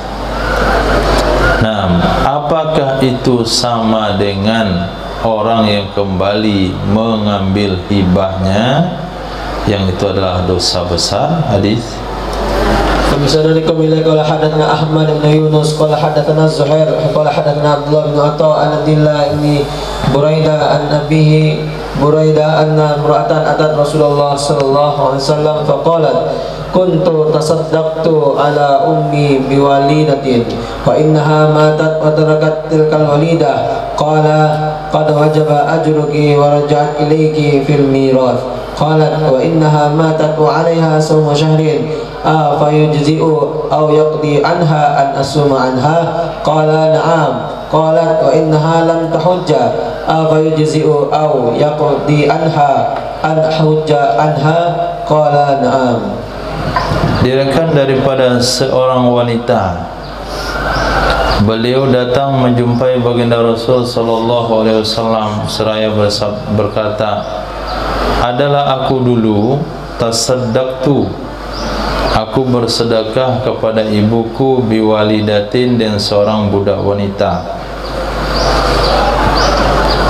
Nah, apakah itu sama dengan orang yang kembali mengambil hibahnya, yang itu adalah dosa besar? Hadis فبسند قبيلة قال حدثنا أحمد بن يونس قال حدثنا الزهير قال حدثنا عبد الله بن عطاء عن عبد الله بن بريدة عن أبيه بريدة أن امرأة أتت رسول الله صلى الله عليه وسلم فقالت كنت تصدقت على أمي بوالدة فإنها ماتت وتركت تلك الوليدة قال قد وجب أجرك ورجعت إليك في الميراث قالت وإنها ماتت وعليها صوم شهر فيجزئ أو يقضي عنها أن أصوم عنها قال نعم قالت وإنها لم تحج فيجزئ أو يقضي عنها أن أحج عنها قال نعم. Diriwayatkan daripada seorang wanita, beliau datang menjumpai baginda Rasul sallallahu alaihi wasallam seraya berkata, adalah aku dulu tasaddaqtu, aku bersedekah kepada ibuku biwalidatin, dan seorang budak wanita.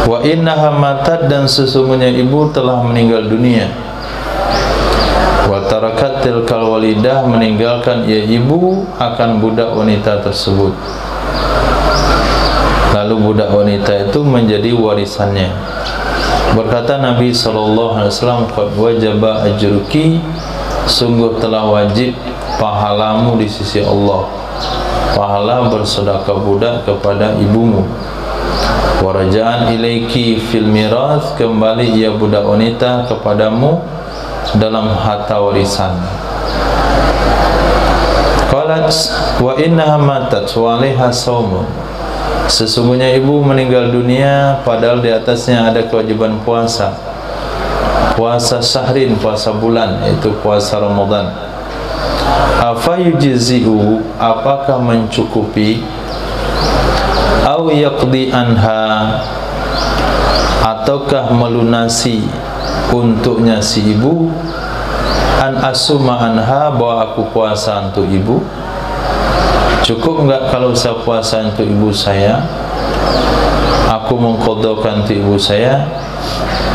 Wa innaha matat, dan sesungguhnya ibu telah meninggal dunia. Wa tarakat tilkal walidah, meninggalkan ia ibu akan budak wanita tersebut. Lalu budak wanita itu menjadi warisannya. Berkata Nabi SAW, qad wajaba ajruki, sungguh telah wajib pahalamu di sisi Allah, pahala bersedekah budak kepada ibumu. Warajaan ilaiki fil mirath, kembali ia budak wanita kepadamu dalam harta warisan. Qalat wa innaha matat wa 'alaiha shaum, sesungguhnya ibu meninggal dunia padahal di atasnya ada kewajiban puasa. Puasa syahrin, puasa bulan, yaitu puasa Ramadan. Afa yujzi'u, apakah mencukupi? Au yaqdi anha, ataukah melunasi untuknya si ibu? an asuma anha, bahwa aku puasa untuk ibu? Cukup enggak kalau saya puasa untuk ibu saya? Aku mengqadhakan untuk ibu saya?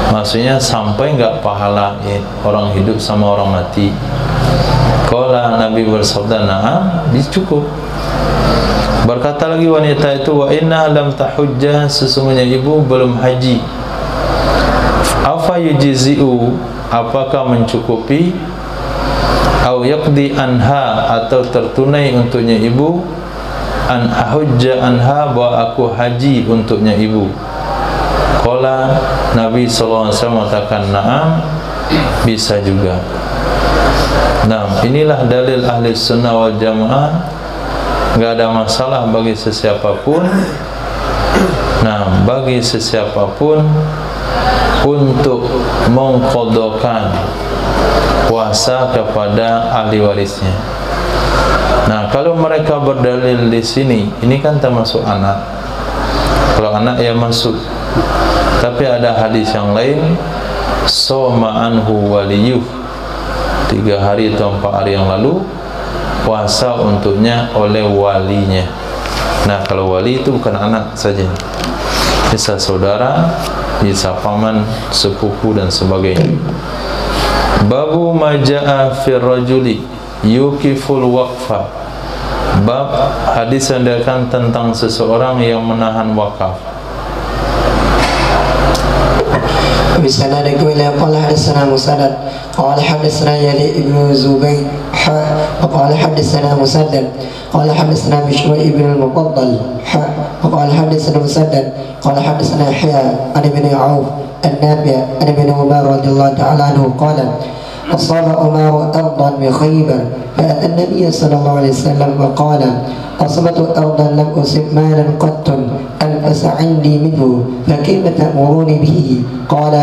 Maksudnya sampai enggak pahala orang hidup sama orang mati? Qala, Nabi bersabda, na'am, cukup. Berkata lagi wanita itu, wa inna lam tahujjah, sesungguhnya ibu belum haji. Afa yujzi'u, apakah mencukupi? Au yaqdi anha, atau tertunai untuknya ibu? An ahujja anha, bahwa aku haji untuknya ibu. Qala, Nabi SAW mengatakan, na'am, bisa juga. Nah, inilah dalil ahli sunnah wal jamaah. Enggak ada masalah bagi sesiapapun. Nah, bagi sesiapapun untuk mengqadhakan puasa kepada ahli warisnya. Nah, kalau mereka berdalil di sini, ini kan termasuk anak. Kalau anak ya masuk. Tapi ada hadis yang lain, soma anhu waliyuh, 3 hari atau 4 hari yang lalu puasa untuknya oleh walinya. Nah, kalau wali itu bukan anak saja, bisa saudara, bisa paman, sepupu dan sebagainya. Babu maja'a fir rajuli yukiful waqfa, bab hadis yang dikatakan tentang seseorang yang menahan wakaf. بسند قال حدثنا مسدد قال حدثنا يزيد بن زبير وقال حدثنا مسدد قال حدثنا بشر بن المفضل وقال حدثنا مسدد قال حدثنا يحيى عن ابن عوف النافع عن ابن عمر رضي الله تعالى عنه قال أصاب عمر أرضا بخيبر فأتى النبي صلى الله عليه وسلم وقال أصبت أرضا لم أصب مالا قط أنفس عندي منه فكيف تأمروني به؟ قال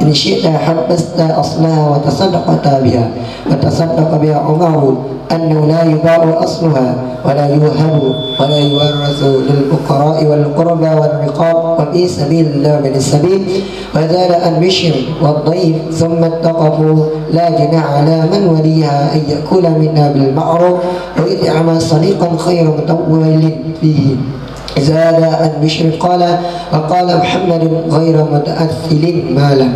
إن شئت حبست أصلها وتصدقت بها. وتصدق بها عمر أنه لا يباع أصلها ولا يوهب ولا يورث للفقراء والقربى والرقاب وفي سبيل الله من السبيل. وزاد عن بشر والضيف ثم اتقفوا لا جناح على من وليها أن يأكل منها بالمعروف وإطعام صديقا خير مطول فيه. زاد عن بشر قال وقال محمد غير متأثل مالا.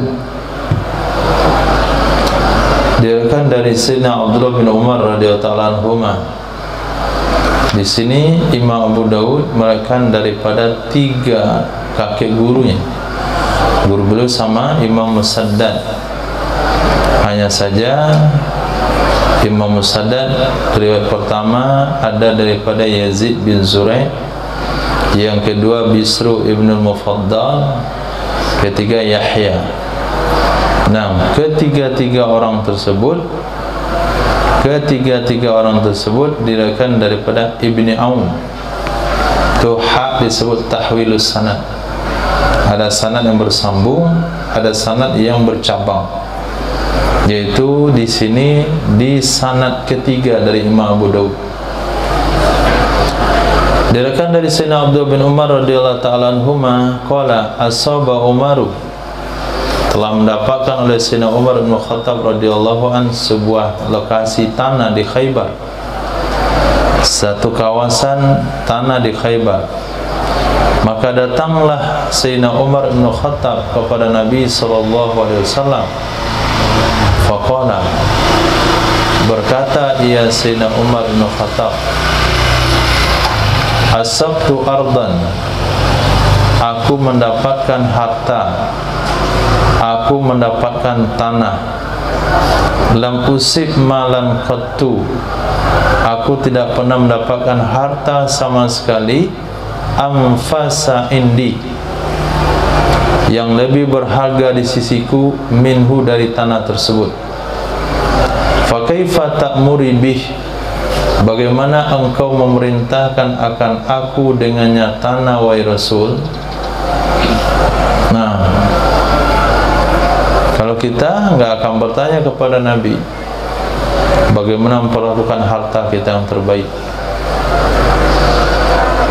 Diriwayatkan dari Sayyidina Abdullah bin Umar radhiyallahu anhuma. Di sini Imam Abu Daud meriwayatkan daripada 3 kakek gurunya. Guru beliau sama Imam Musaddad. Hanya saja Imam Musaddad riwayat pertama ada daripada Yazid bin Zurai, yang kedua Bisru ibnul Mufaddal, ketiga Yahya. Nah, ketiga-tiga orang tersebut diriwayatkan daripada Ibni Aun. Itu hak disebut tahwilus sanad. Ada sanad yang bersambung, ada sanad yang bercabang. Yaitu di sini di sanad ketiga dari Imam Abu Daud. Diriwayatkan dari Sayyidina Abdullah bin Umar radhiyallahu ta'ala anhuma qala asaba Umaru, telah mendapatkan oleh Sayyidina Umar bin Khattab radhiyallahu an sebuah lokasi tanah di Khaybar, satu kawasan tanah di Khaybar. Maka datanglah Sayyidina Umar bin Khattab kepada Nabi SAW. Faqala, berkata ia Sayyidina Umar bin Khattab, asabtu ardan, aku mendapatkan harta, aku mendapatkan tanah. Lam usib malan qattu, aku tidak pernah mendapatkan harta sama sekali. Anfasa indi, yang lebih berharga di sisiku, minhu dari tanah tersebut. Fa kaifa ta'muri bih, bagaimana engkau memerintahkan akan aku dengannya tanah, wahai Rasul? Nah, kalau kita enggak akan bertanya kepada Nabi bagaimana memperlakukan harta kita yang terbaik.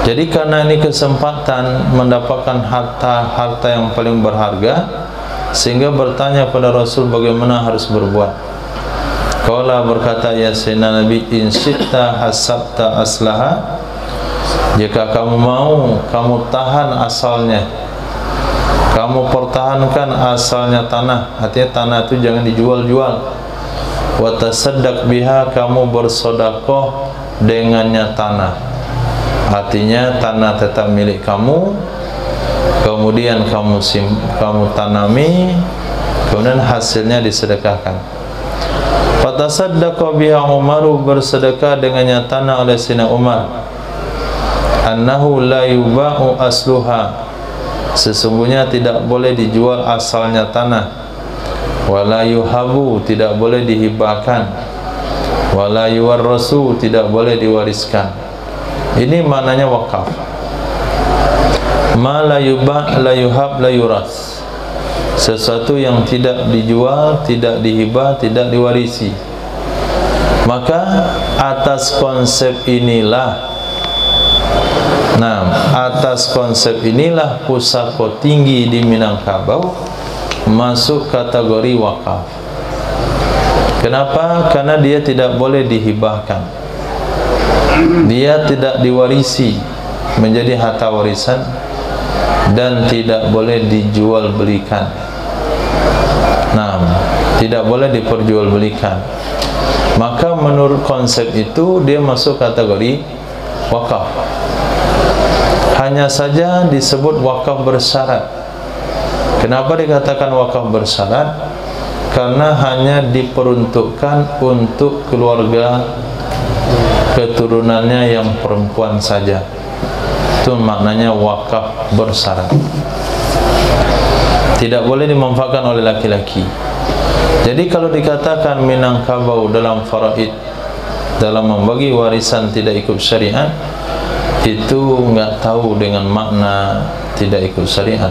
Jadi karena ini kesempatan mendapatkan harta yang paling berharga, sehingga bertanya pada Rasul bagaimana harus berbuat. Qala berkata ya Sayyidina Nabi, in syi'ta hasabta aslaha, jika kamu mau, kamu tahan asalnya, kamu pertahankan asalnya tanah, artinya tanah itu jangan dijual-jual. Wa tasaddaq biha, kamu bersedekah dengannya tanah, artinya tanah tetap milik kamu, kemudian kamu tanami, kemudian hasilnya disedekahkan. Fatasaddaqa biha Umaru, bersedekah dengannya tanah oleh Sayyidina Umar. Annahu la yuba'u asluha, sesungguhnya tidak boleh dijual asalnya tanah. Wala yuhabu, tidak boleh dihibahkan. Wala yuwarrasu, tidak boleh diwariskan. Ini maknanya wakaf. Ma la yuba' la yuhab la yuras, sesuatu yang tidak dijual, tidak dihibah, tidak diwarisi. Maka atas konsep inilah, pusako tinggi di Minangkabau masuk kategori wakaf. Kenapa? Karena dia tidak boleh dihibahkan, dia tidak diwarisi menjadi harta warisan, dan tidak boleh dijual belikan. Tidak boleh diperjualbelikan. Maka menurut konsep itu dia masuk kategori wakaf. Hanya saja disebut wakaf bersyarat. Kenapa dikatakan wakaf bersyarat? Karena hanya diperuntukkan untuk keluarga keturunannya yang perempuan saja. Itu maknanya wakaf bersyarat. Tidak boleh dimanfaatkan oleh laki-laki. Jadi kalau dikatakan Minangkabau dalam faraid, dalam membagi warisan tidak ikut syariat, itu enggak tahu dengan makna tidak ikut syariat.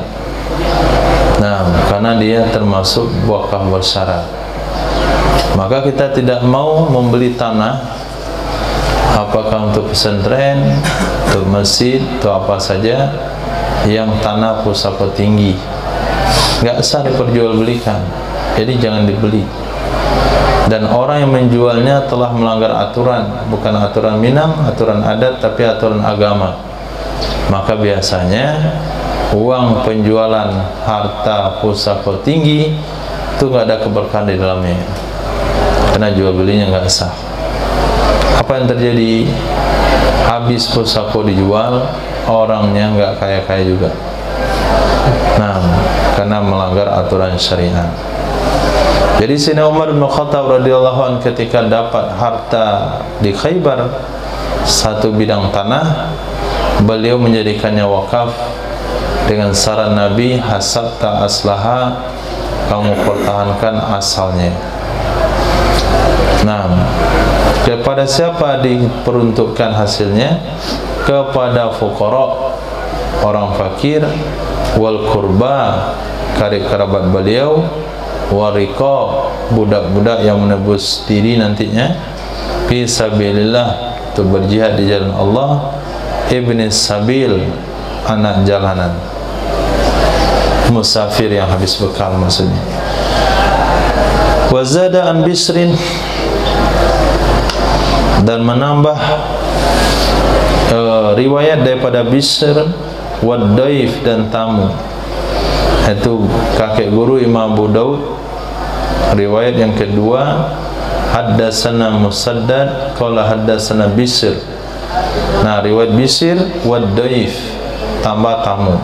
Karena dia termasuk wakaf bersyarat. Maka kita tidak mau membeli tanah, apakah untuk pesantren, untuk masjid, atau apa saja yang tanah pusaka tinggi, enggak sah diperjualbelikan. Jadi jangan dibeli. Dan orang yang menjualnya telah melanggar aturan, bukan aturan Minang, aturan adat, tapi aturan agama. Maka biasanya uang penjualan harta pusaka tinggi itu nggak ada keberkahan di dalamnya, karena jual belinya nggak sah. Apa yang terjadi? Habis pusaka dijual, orangnya nggak kaya-kaya juga. Karena melanggar aturan syariat. Jadi Sayyidina Umar bin Khattab radhiyallahu anhu ketika dapat harta di Khaybar, satu bidang tanah, beliau menjadikannya wakaf dengan saran Nabi, hasabta aslaha, kamu pertahankan asalnya. Kepada siapa diperuntukkan hasilnya? Kepada fuqara, orang fakir, wal kurba, karib kerabat beliau, wariko, budak-budak yang menebus diri nantinya, fi sabilillah, untuk berjihad di jalan Allah, ibni sabil, anak jalanan, musafir yang habis bekal maksudnya. Wazada an Bisrin, dan menambah riwayat daripada Bisr, wadaif, dan tamu. Itu kakek guru Imam Abu Daud. Riwayat yang kedua, haddatsana Musaddad qala haddatsana Bisr. Riwayat Bisr wadaif, tambah tamu.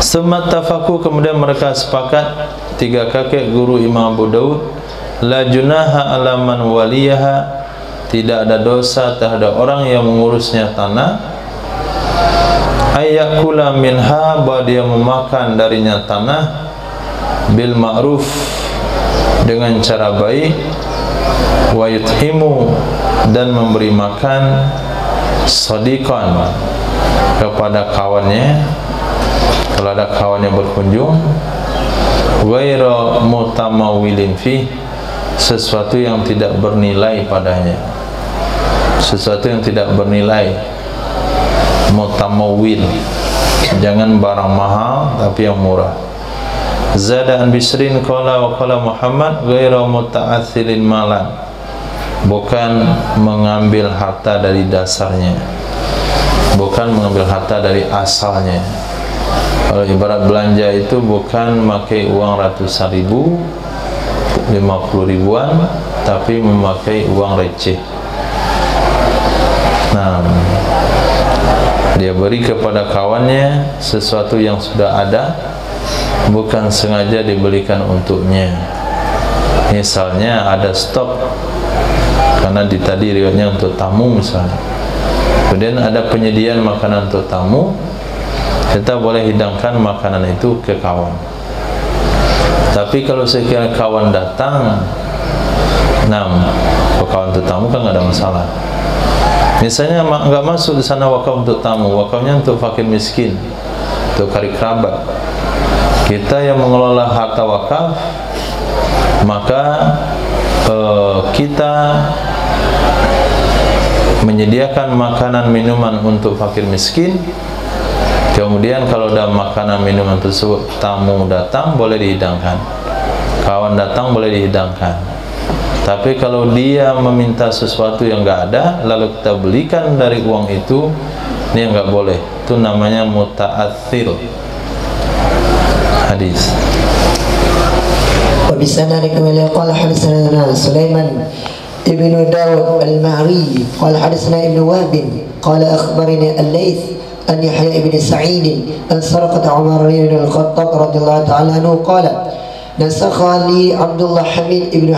Semattafaku, kemudian mereka sepakat, tiga kakek guru Imam Abu Daud, la junaha ala man waliyaha, tidak ada dosa terhadap orang yang mengurusnya tanah, ayakula minha, bahwa dia memakan darinya tanah, bil ma'ruf, dengan cara baik, wa yuthimu, dan memberi makan, sadiqan, kepada kawannya kalau ada kawannya berkunjung, ghaira mutamawilin fi, sesuatu yang tidak bernilai padanya, sesuatu yang tidak bernilai, mutamawil, jangan barang mahal tapi yang murah. Zada an Bishrin qala wa qala Muhammad ghairu muta'athilin malan, bukan mengambil harta dari dasarnya, bukan mengambil harta dari asalnya. Kalau ibarat belanja itu bukan memakai uang ratusan ribu, 50 ribuan, tapi memakai uang receh. Nah, dia beri kepada kawannya sesuatu yang sudah ada, bukan sengaja dibelikan untuknya. Misalnya ada stok, karena tadi riwayatnya untuk tamu misalnya, kemudian ada penyediaan makanan untuk tamu, kita boleh hidangkan makanan itu ke kawan. Tapi kalau sekiranya kawan datang, kawan untuk tamu kan nggak ada masalah. Misalnya nggak masuk di sana wakaf untuk tamu, wakafnya untuk fakir miskin, untuk karib kerabat. Kita yang mengelola harta wakaf, maka kita menyediakan makanan minuman untuk fakir miskin. Kemudian kalau dalam makanan minuman tersebut tamu datang boleh dihidangkan, kawan datang boleh dihidangkan. Tapi kalau dia meminta sesuatu yang enggak ada lalu kita belikan dari uang itu, ini enggak boleh. Itu namanya muta'athil. Hadis. Wa bisanadika wa qala hadatsana Sulaiman ibn Dawud al-Ma'ri qala hadatsana Ibn Wahb qala akhbarani al-Laits أن يحيى بن سعيد أن سرقة عمر بن الخطاب رضي الله تعالى عنه قال نسخ لي عبد الله حميد بن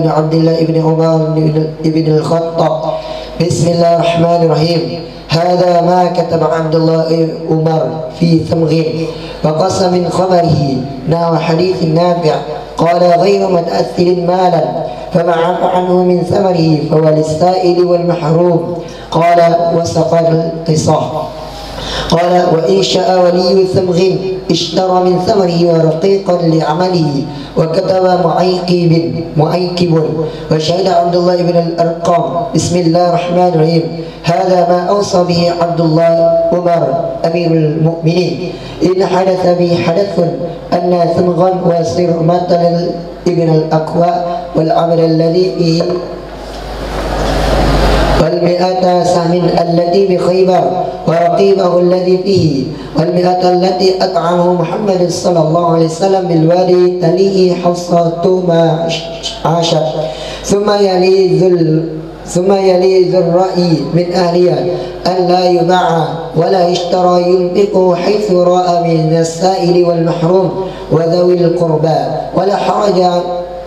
عبد الله بن عمر بن الخطاب بسم الله الرحمن الرحيم هذا ما كتب عبد الله عمر في ثمغ فقص من خبره نحو حديث نافع قال غير متأثر مالا فما عفى عنه من ثمره فهو للسائل والمحروم قال وسق القصاص قال وإن شاء ولي ثمغ اشترى من ثمره ورقيقا لعمله وكتب معيكب وشهد عبد الله بن الأرقام بسم الله الرحمن الرحيم هذا ما أوصى به عبد الله عمر أمير المؤمنين إن حدث به حدث أن ثمغا وصرمة ابن الأكوى والعمل الذي فيه والمئة سهم التي بخيبر ورقيبه الذي فيه والمئة التي أطعمه محمد صلى الله عليه وسلم بالوادي تليه حصة ما عاشت ثم يلي ذو الرأي من أهلها أن لا يباع ولا يشترى ينفقه حيث رأى من السائل والمحروم وذوي القربى ولا حرج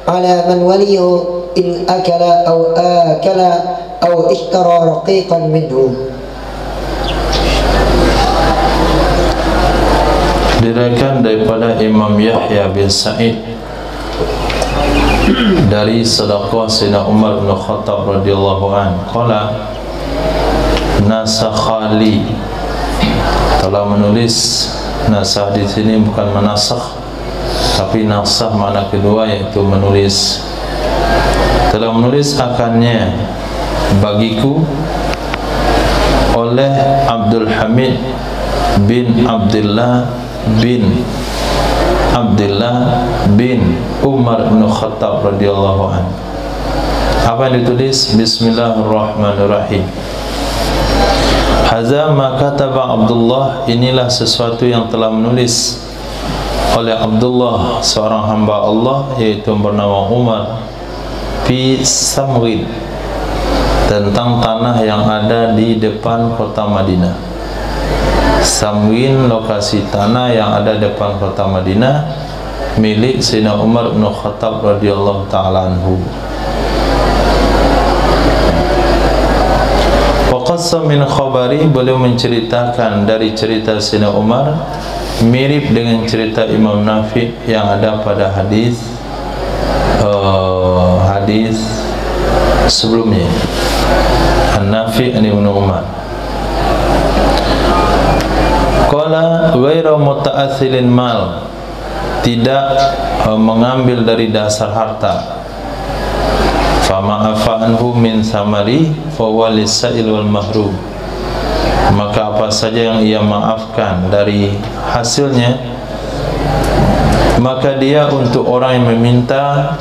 على من وليه إن أكل أو اشترى رقيقا منه. Diriwayatkan daripada Imam Yahya bin Sa'id dari sedekah Sayyidina Umar bin Khattab radhiyallahu an, qala nasakhali, telah menulis. Nasakh di sini bukan menasakh, tapi nasakh makna kedua yaitu menulis. Telah menulis akannya bagiku oleh Abdul Hamid bin Abdullah bin Umar bin Khattab radhiyallahu anhu. Apa yang ditulis? Bismillahirrahmanirrahim. Hadza ma kataba Abdullah, inilah sesuatu yang telah menulis oleh Abdullah, seorang hamba Allah yaitu bernama Umar, fi Samrin, tentang tanah yang ada di depan kota Madinah. Samrin, lokasi tanah yang ada depan kota Madinah, milik Sayyidina Umar bin Khattab radhiyallahu ta'ala anhu. Waqassa min khabari, beliau menceritakan dari cerita Sayyidina Umar mirip dengan cerita Imam Nafi yang ada pada hadis sebelumnya. An-Nafi an Ibnu Umar qala ghairu muta'athilin mal, tidak mengambil dari dasar harta. Fama afa'anhu min samari fahuwa lis-sa'il wal mahrum, maka apa saja yang ia maafkan dari hasilnya maka dia untuk orang yang meminta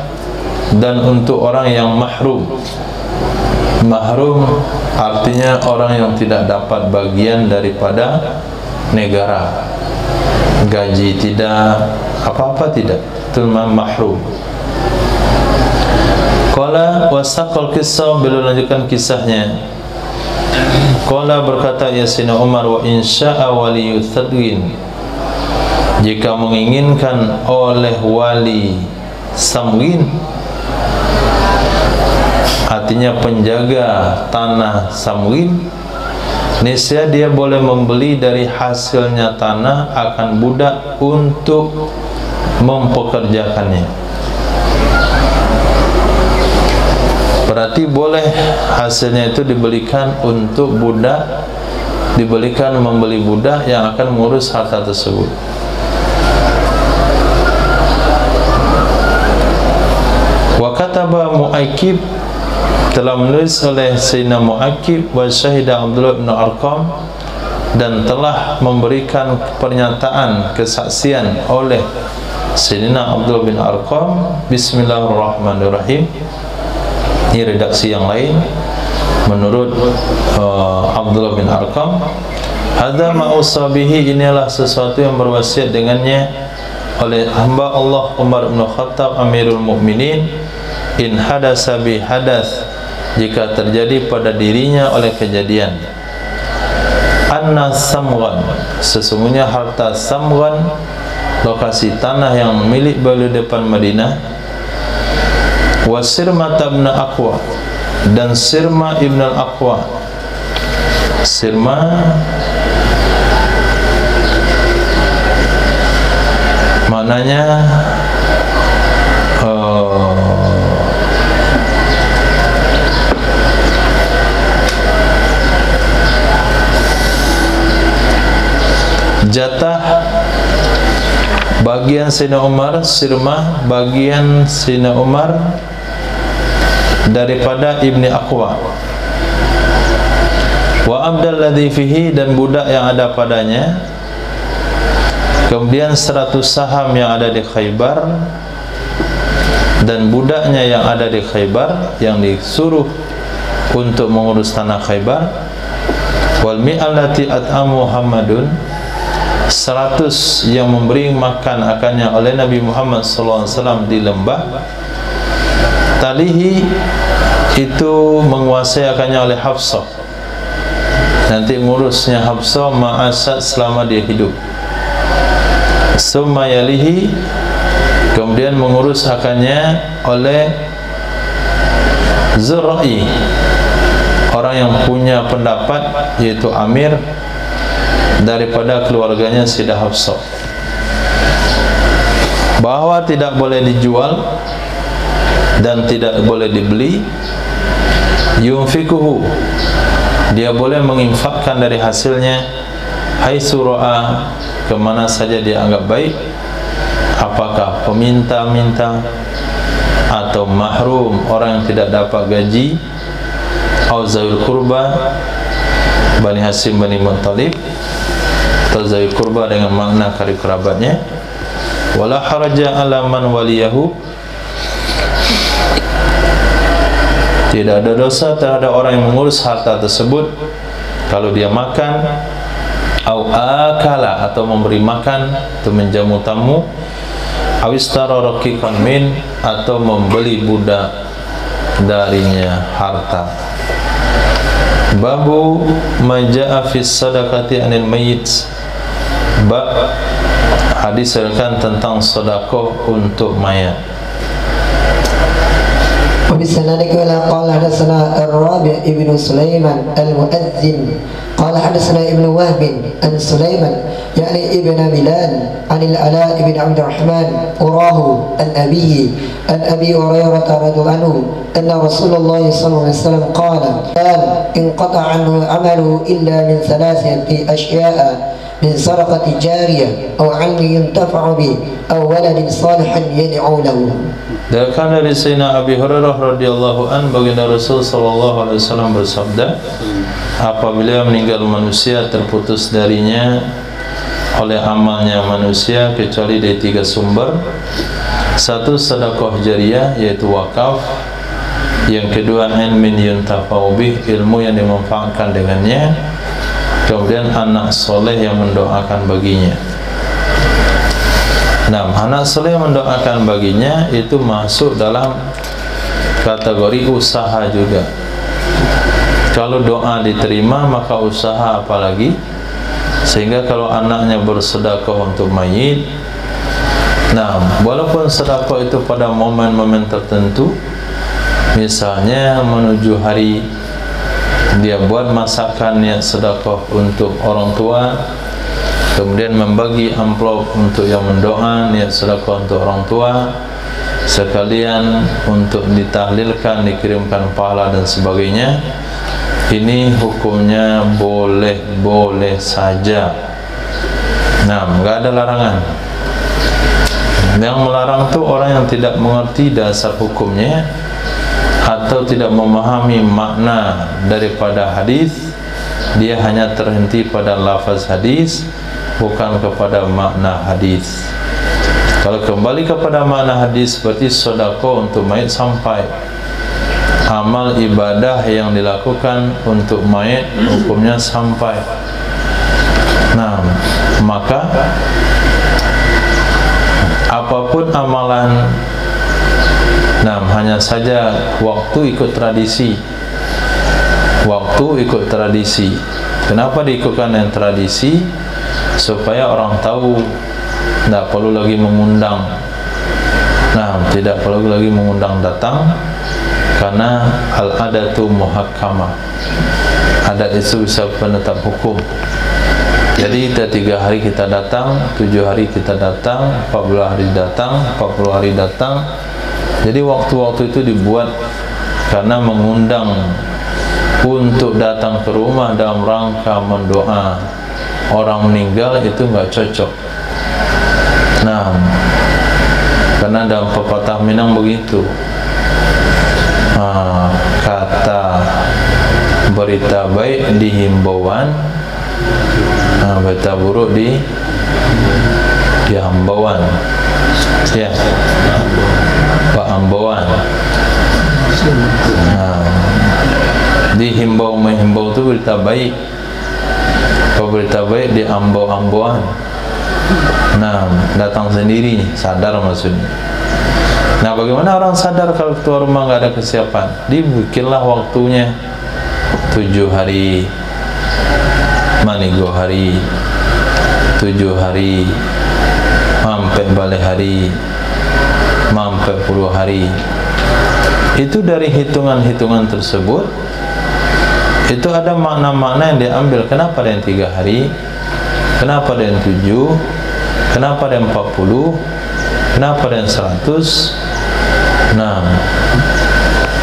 dan untuk orang yang mahrum. Mahrum artinya orang yang tidak dapat bagian daripada negara, gaji tidak, apa-apa tidak, itu mahrum. Qala wasaqal kisah, beliau lanjutkan kisahnya. Qala berkata ya Sayyidina Umar, wa insya'a waliyu thadwin, jika menginginkan oleh wali samwin, artinya penjaga tanah samwin, niscaya dia boleh membeli dari hasilnya tanah akan budak untuk mempekerjakannya. Berarti boleh hasilnya itu dibelikan untuk budak, dibelikan membeli budak yang akan mengurus harta tersebut. Wa kataba Mu'aykib, telah menulis oleh Sayyidina Mu'aykib, wa syahida Abdullah bin Arqam, dan telah memberikan pernyataan kesaksian oleh Sayyidina Abdullah bin Arqam. Bismillahirrahmanirrahim. Ini redaksi yang lain menurut Abdullah bin Arqam. Hadza ma usabihi, inilah sesuatu yang berwasiat dengannya oleh hamba Allah Umar bin Khattab Amirul Mukminin, in hadasa bi hadath, jika terjadi pada dirinya oleh kejadian. Anna Samghan, sesungguhnya harta Samghan, lokasi tanah yang milik beliau depan Madinah. Wa Sirma ibn Aqwa, dan Sirma ibn al-Aqwa. Sirma maknanya jatah bagian Sayyidina Umar. Sirma bagian Sayyidina Umar daripada Ibni Aqwa. Wa abdal ladhi fihi, dan budak yang ada padanya. Kemudian 100 saham yang ada di Khaybar, dan budaknya yang ada di Khaybar, yang disuruh untuk mengurus tanah Khaybar. Wal mi'allati at'amu Muhammadun, 100 yang memberi makan akannya oleh Nabi Muhammad SAW di lembah. Talihi, itu menguasai akannya oleh Hafsah, nanti ngurusnya Hafsah ma'asad selama dia hidup. Summa yalihi, kemudian mengurus akannya oleh Zura'i, orang yang punya pendapat, yaitu Amir daripada keluarganya Sayyidah Hafsah, bahwa tidak boleh dijual dan tidak boleh dibeli. Yunfikuhu, dia boleh menginfakkan dari hasilnya. Haitsu ra'a, kemana saja dia anggap baik, apakah peminta-minta atau mahrum, orang yang tidak dapat gaji, atau zawil kurba, Bani Hasim Bani Muttalib, atau zawil kurba dengan makna karib kerabatnya. Wala haraja ala man waliyahu, tidak ada dosa terhadap orang yang mengurus harta tersebut kalau dia makan, au akala, atau memberi makan, atau menjamu tamu, awistara raqiqan min, atau membeli budak darinya harta. Babu majaa fi sadaqati anil mayyit, bab hadis tentang sedekah untuk mayat. وبسند قال حدثنا الرابع ابن سليمان المؤذن قال حدثنا ابن وهب عن سليمان يعني ابن بلال عن العلاء بن عبد الرحمن أراه عن أبيه عن أبي هريرة رضي الله عنه أن رسول الله صلى الله عليه وسلم قال انقطع عنه عمله إلا من ثلاثة أشياء: من صدقة جارية أو علم ينتفع به أو ولد صالح يدعو له. Diriwayatkan dari Sayyidina Abi Hurairah radhiyallahu an, baginda Rasul sallallahu alaihi wasallam bersabda, apabila meninggal manusia terputus darinya oleh amalnya manusia kecuali dari 3 sumber. Satu, sedekah jariyah, yaitu wakaf. Yang kedua, ilmin yuntafa'u bih, ilmu yang dimanfaatkan dengannya. Kemudian anak soleh yang mendoakan baginya. Nah, anak soleh yang mendoakan baginya itu masuk dalam kategori usaha juga. Kalau doa diterima, maka usaha apalagi. Sehingga kalau anaknya bersedekah untuk mayit, nah, walaupun sedekah itu pada momen-momen tertentu, misalnya menuju hari, dia buat masakan niat sedekah untuk orang tua, kemudian membagi amplop untuk yang mendoa niat sedekah untuk orang tua, sekalian untuk ditahlilkan, dikirimkan pahala dan sebagainya. Ini hukumnya boleh saja. Nah, enggak ada larangan. Yang melarang itu orang yang tidak mengerti dasar hukumnya atau tidak memahami makna daripada hadis. Dia hanya terhenti pada lafaz hadis, bukan kepada makna hadis. Kalau kembali kepada makna hadis, berarti sedekah untuk mayit sampai. Amal ibadah yang dilakukan untuk mayit hukumnya sampai. Nah, maka apapun amalan, nah, hanya saja waktu ikut tradisi. Waktu ikut tradisi. Kenapa diikutkan yang tradisi? Supaya orang tahu, tidak perlu lagi mengundang. Nah, tidak perlu lagi mengundang datang, karena al-adatu muhakkamah. Adat itu bisa penetap hukum. Jadi kita 3 hari kita datang, 7 hari kita datang, 40 hari datang, 40 hari datang. Jadi waktu-waktu itu dibuat karena mengundang untuk datang ke rumah dalam rangka mendoa orang meninggal, itu enggak cocok. Nah, karena dalam pepatah Minang begitu, kata berita baik di himbauan, berita buruk di hambauan, ya, Pak hambauan. Dihimbau menghimbau itu berita baik. Kalau berita baik di hambauan. Nah, datang sendiri, sadar maksudnya. Nah, bagaimana orang sadar kalau ketua rumah nggak ada kesiapan? Dibikinlah waktunya 7 hari, manigo hari, 7 hari, sampai balik hari, sampai 10 hari. Itu dari hitungan-hitungan tersebut, itu ada makna-makna yang diambil. Kenapa ada yang 3 hari? Kenapa ada yang 7? Kenapa ada yang 40? Kenapa ada yang 100? Nah,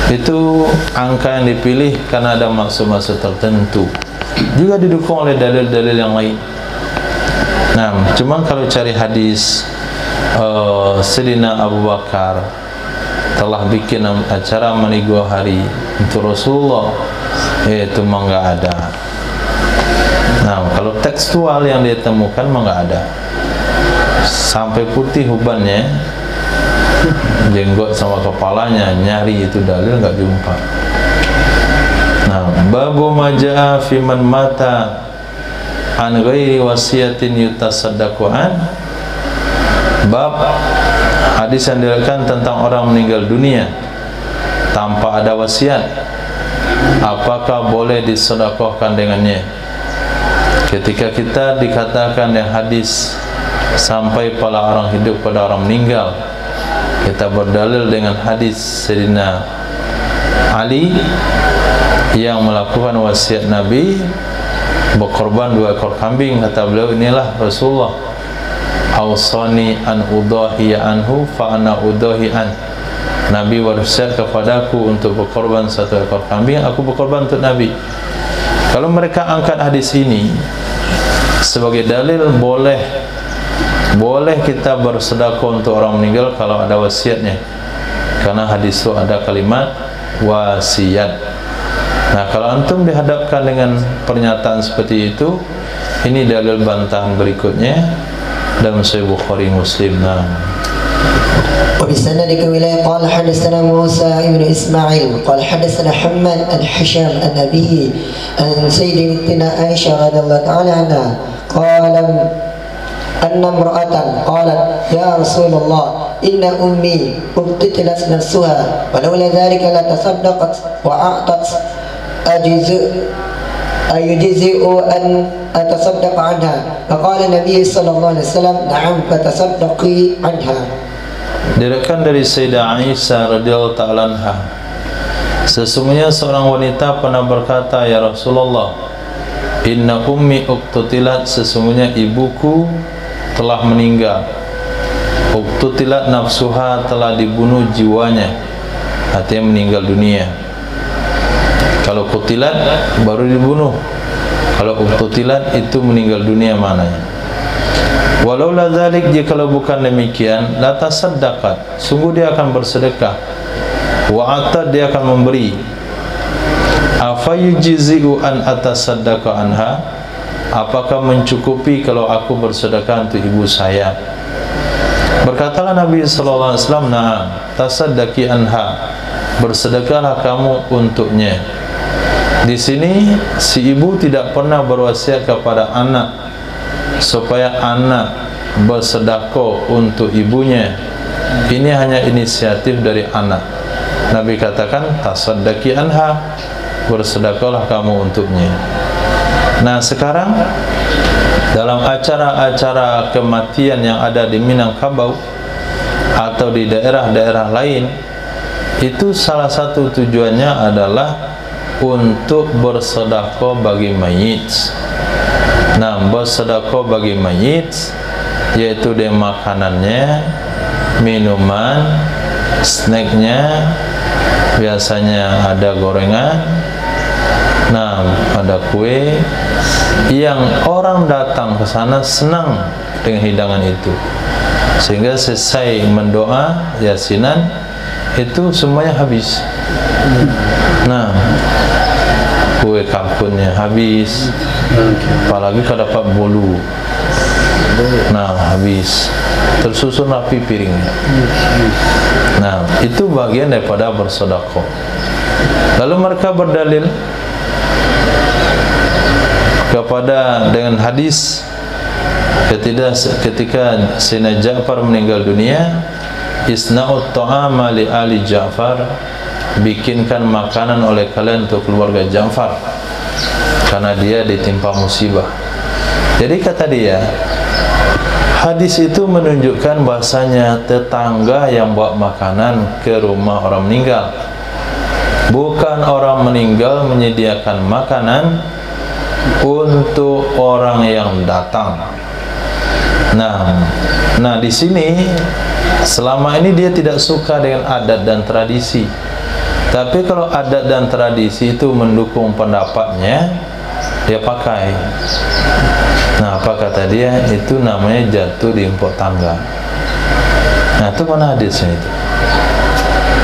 itu angka yang dipilih karena ada maksud-maksud tertentu. Juga didukung oleh dalil-dalil yang lain. Nah, cuma kalau cari hadis Sayyidina Abu Bakar telah bikin acara manigo hari untuk Rasulullah, itu mah nggak ada. Nah, kalau tekstual yang dia temukan mah nggak ada. Sampai putih ubannya, jenggot sama kepalanya, nyari itu dalil nggak jumpa. Nah, babu majaa fi man mata an ghairi wasiyatin yutasaddaqu an. Bab hadis yang diriwayatkan tentang orang meninggal dunia tanpa ada wasiat, apakah boleh disedekahkan dengannya? Ketika kita dikatakan yang hadis sampai pada orang hidup pada orang meninggal, kita berdalil dengan hadis Sayyidina Ali yang melakukan wasiat Nabi berkorban 2 ekor kambing. Kata beliau, inilah Rasulullah, awsani an udahiya anhu fa ana udahi an. Nabi wasiat kepadaku untuk berkorban 1 ekor kambing, aku berkorban untuk Nabi. Kalau mereka angkat hadis ini sebagai dalil, boleh kita bersedekah untuk orang meninggal kalau ada wasiatnya, karena hadis itu ada kalimat wasiat. Nah, kalau antum dihadapkan dengan pernyataan seperti itu, Ini dalil bantahan berikutnya dalam Sahih Bukhari Muslim. وبسند كويلة قال حدثنا موسى بن إسماعيل قال حدثنا حماد عن هشام عن أبيه عن سيدتنا عائشة رضي الله تعالى عنها قال أن امرأة قالت يا رسول الله إن أمي ابتلت نفسها ولولا ذلك لتصدقت وأعطت أيجزئ أن أتصدق عنها فقال النبي صلى الله عليه وسلم نعم فتصدقي عنها. Diriwayatkan dari Sayyidah Aisyah radhiyallahu ta'ala anha, sesungguhnya seorang wanita pernah berkata, ya Rasulullah, inna ummi uqtutilat, sesungguhnya ibuku telah meninggal. Uqtutilat nafsuha, telah dibunuh jiwanya, artinya meninggal dunia. Kalau qutilat baru dibunuh, kalau uqtutilat itu meninggal dunia maknanya. Walau la dzalik, jikalau bukan demikian, la tasaddaqat, sungguh dia akan bersedekah, wa atad, dia akan memberi. Afa yujzi'u an atasaddaqa anha, apakah mencukupi kalau aku bersedekah untuk ibu saya? Berkatalah Nabi sallallahu alaihi wasallam, na'am, tasaddaqi anha, bersedekahlah kamu untuknya. Di sini si ibu tidak pernah berwasiat kepada anak supaya anak bersedekah untuk ibunya. Ini hanya inisiatif dari anak. Nabi katakan tasaddaqi anha, bersedekahlah kamu untuknya. Nah, sekarang dalam acara-acara kematian yang ada di Minangkabau atau di daerah-daerah lain, itu salah satu tujuannya adalah untuk bersedekah bagi mayit. Nah, bersedekah bagi mayit, yaitu dia makanannya, minuman, snacknya, biasanya ada gorengan, nah, ada kue, yang orang datang ke sana senang dengan hidangan itu, sehingga selesai mendoa yasinan itu semuanya habis. Nah, kue kalkunnya habis, apalagi kalau dapat bolu, nah habis, tersusun rapi piringnya. Nah, itu bagian daripada bersedekah. Lalu mereka berdalil kepada dengan hadis ketika Sayyidina Ja'far meninggal dunia, isna'ut ta'ama li ali Ja'far, bikinkan makanan oleh kalian untuk keluarga Ja'far, karena dia ditimpa musibah. Jadi kata dia, hadis itu menunjukkan bahasanya tetangga yang bawa makanan ke rumah orang meninggal, bukan orang meninggal menyediakan makanan untuk orang yang datang. Nah, di sini selama ini dia tidak suka dengan adat dan tradisi. Tapi kalau adat dan tradisi itu mendukung pendapatnya, dia pakai. Nah, apa kata dia? Itu namanya jatuh di empuk tangga. Nah, itu mana hadisnya itu?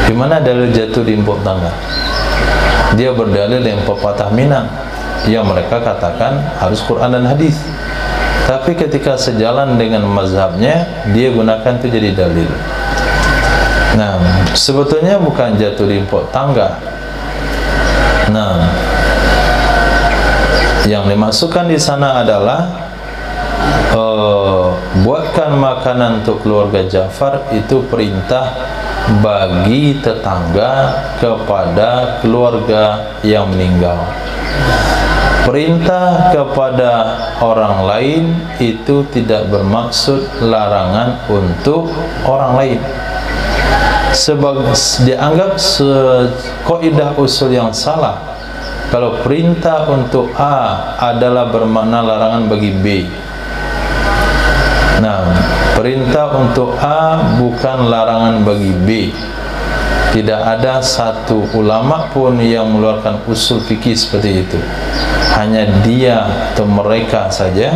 Di mana dalil jatuh di empuk tangga? Dia berdalil yang pepatah Minang, yang mereka katakan harus Quran dan hadis. Tapi ketika sejalan dengan mazhabnya, dia gunakan itu jadi dalil. Nah, sebetulnya bukan jatuh di empuk tangga. Nah, yang dimasukkan di sana adalah buatkan makanan untuk keluarga Ja'far, itu perintah bagi tetangga kepada keluarga yang meninggal. Perintah kepada orang lain itu tidak bermaksud larangan untuk orang lain. Dianggap kaidah usul yang salah kalau perintah untuk A adalah bermakna larangan bagi B. Nah, perintah untuk A bukan larangan bagi B. Tidak ada satu ulama pun yang mengeluarkan usul fikih seperti itu. Hanya dia atau mereka saja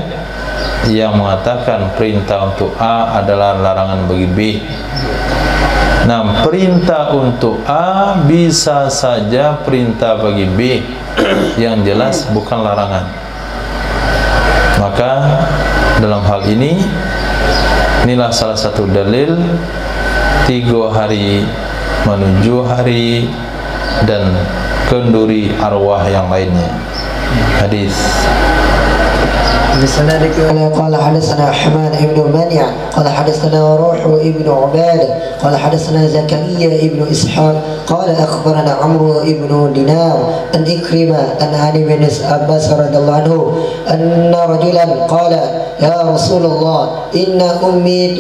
yang mengatakan perintah untuk A adalah larangan bagi B. Nah, perintah untuk A bisa saja perintah bagi B, yang jelas bukan larangan. Maka dalam hal ini, inilah salah satu dalil 3 hari menuju hari dan kenduri arwah yang lainnya. Hadis. قال حدثنا حماد بن منيع قال حدثنا روح بن عباد قال حدثنا زكريا بن إسحاق قال أخبرنا عمرو بن دينار أن إكرمة أن علي بن عباس رضي الله عنه أن رجلا قال يا رسول الله إن أمي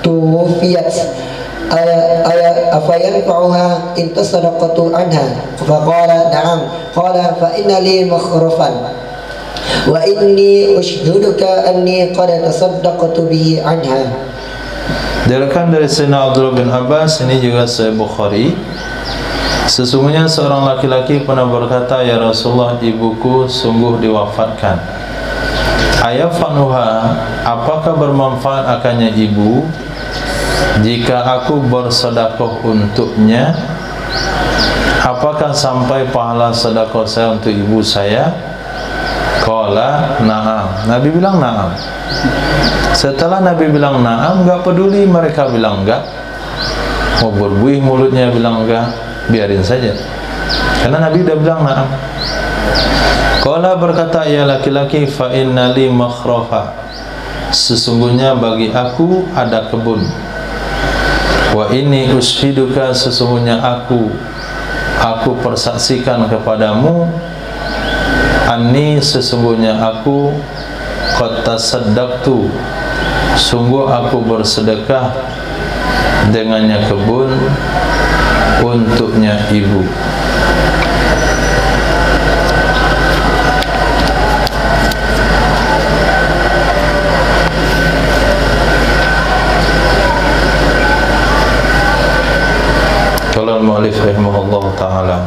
توفيت أفينفعها إن تصدقت عنها فقال نعم قال فإن لي مخرفا وإني أشهدك أني قد تصدقت به عنها. Diriwayatkan dari Sayyidina Abdullah bin Abbas, ini juga Sahih Bukhari. Sesungguhnya seorang laki-laki pernah berkata, ya Rasulullah, ibuku sungguh diwafatkan. Ayafanuha, apakah bermanfaat akannya ibu jika aku bersedekah untuknya? Apakah sampai pahala sedekah saya untuk ibu saya? Qala na'am. Nabi bilang na'am. Setelah Nabi bilang na'am, enggak peduli mereka bilang enggak, mau berbuih mulutnya bilang enggak, biarin saja, karena Nabi udah bilang na'am. Qala, berkata ya laki-laki, fa inna li makhrafa, sesungguhnya bagi aku ada kebun. Wa inni ushiduka, sesungguhnya aku persaksikan kepadamu, anni, sesungguhnya aku qad tasaddaqtu, sungguh aku bersedekah dengannya kebun untuknya ibu. Qala al-mu'allif rahimahullah ta'ala,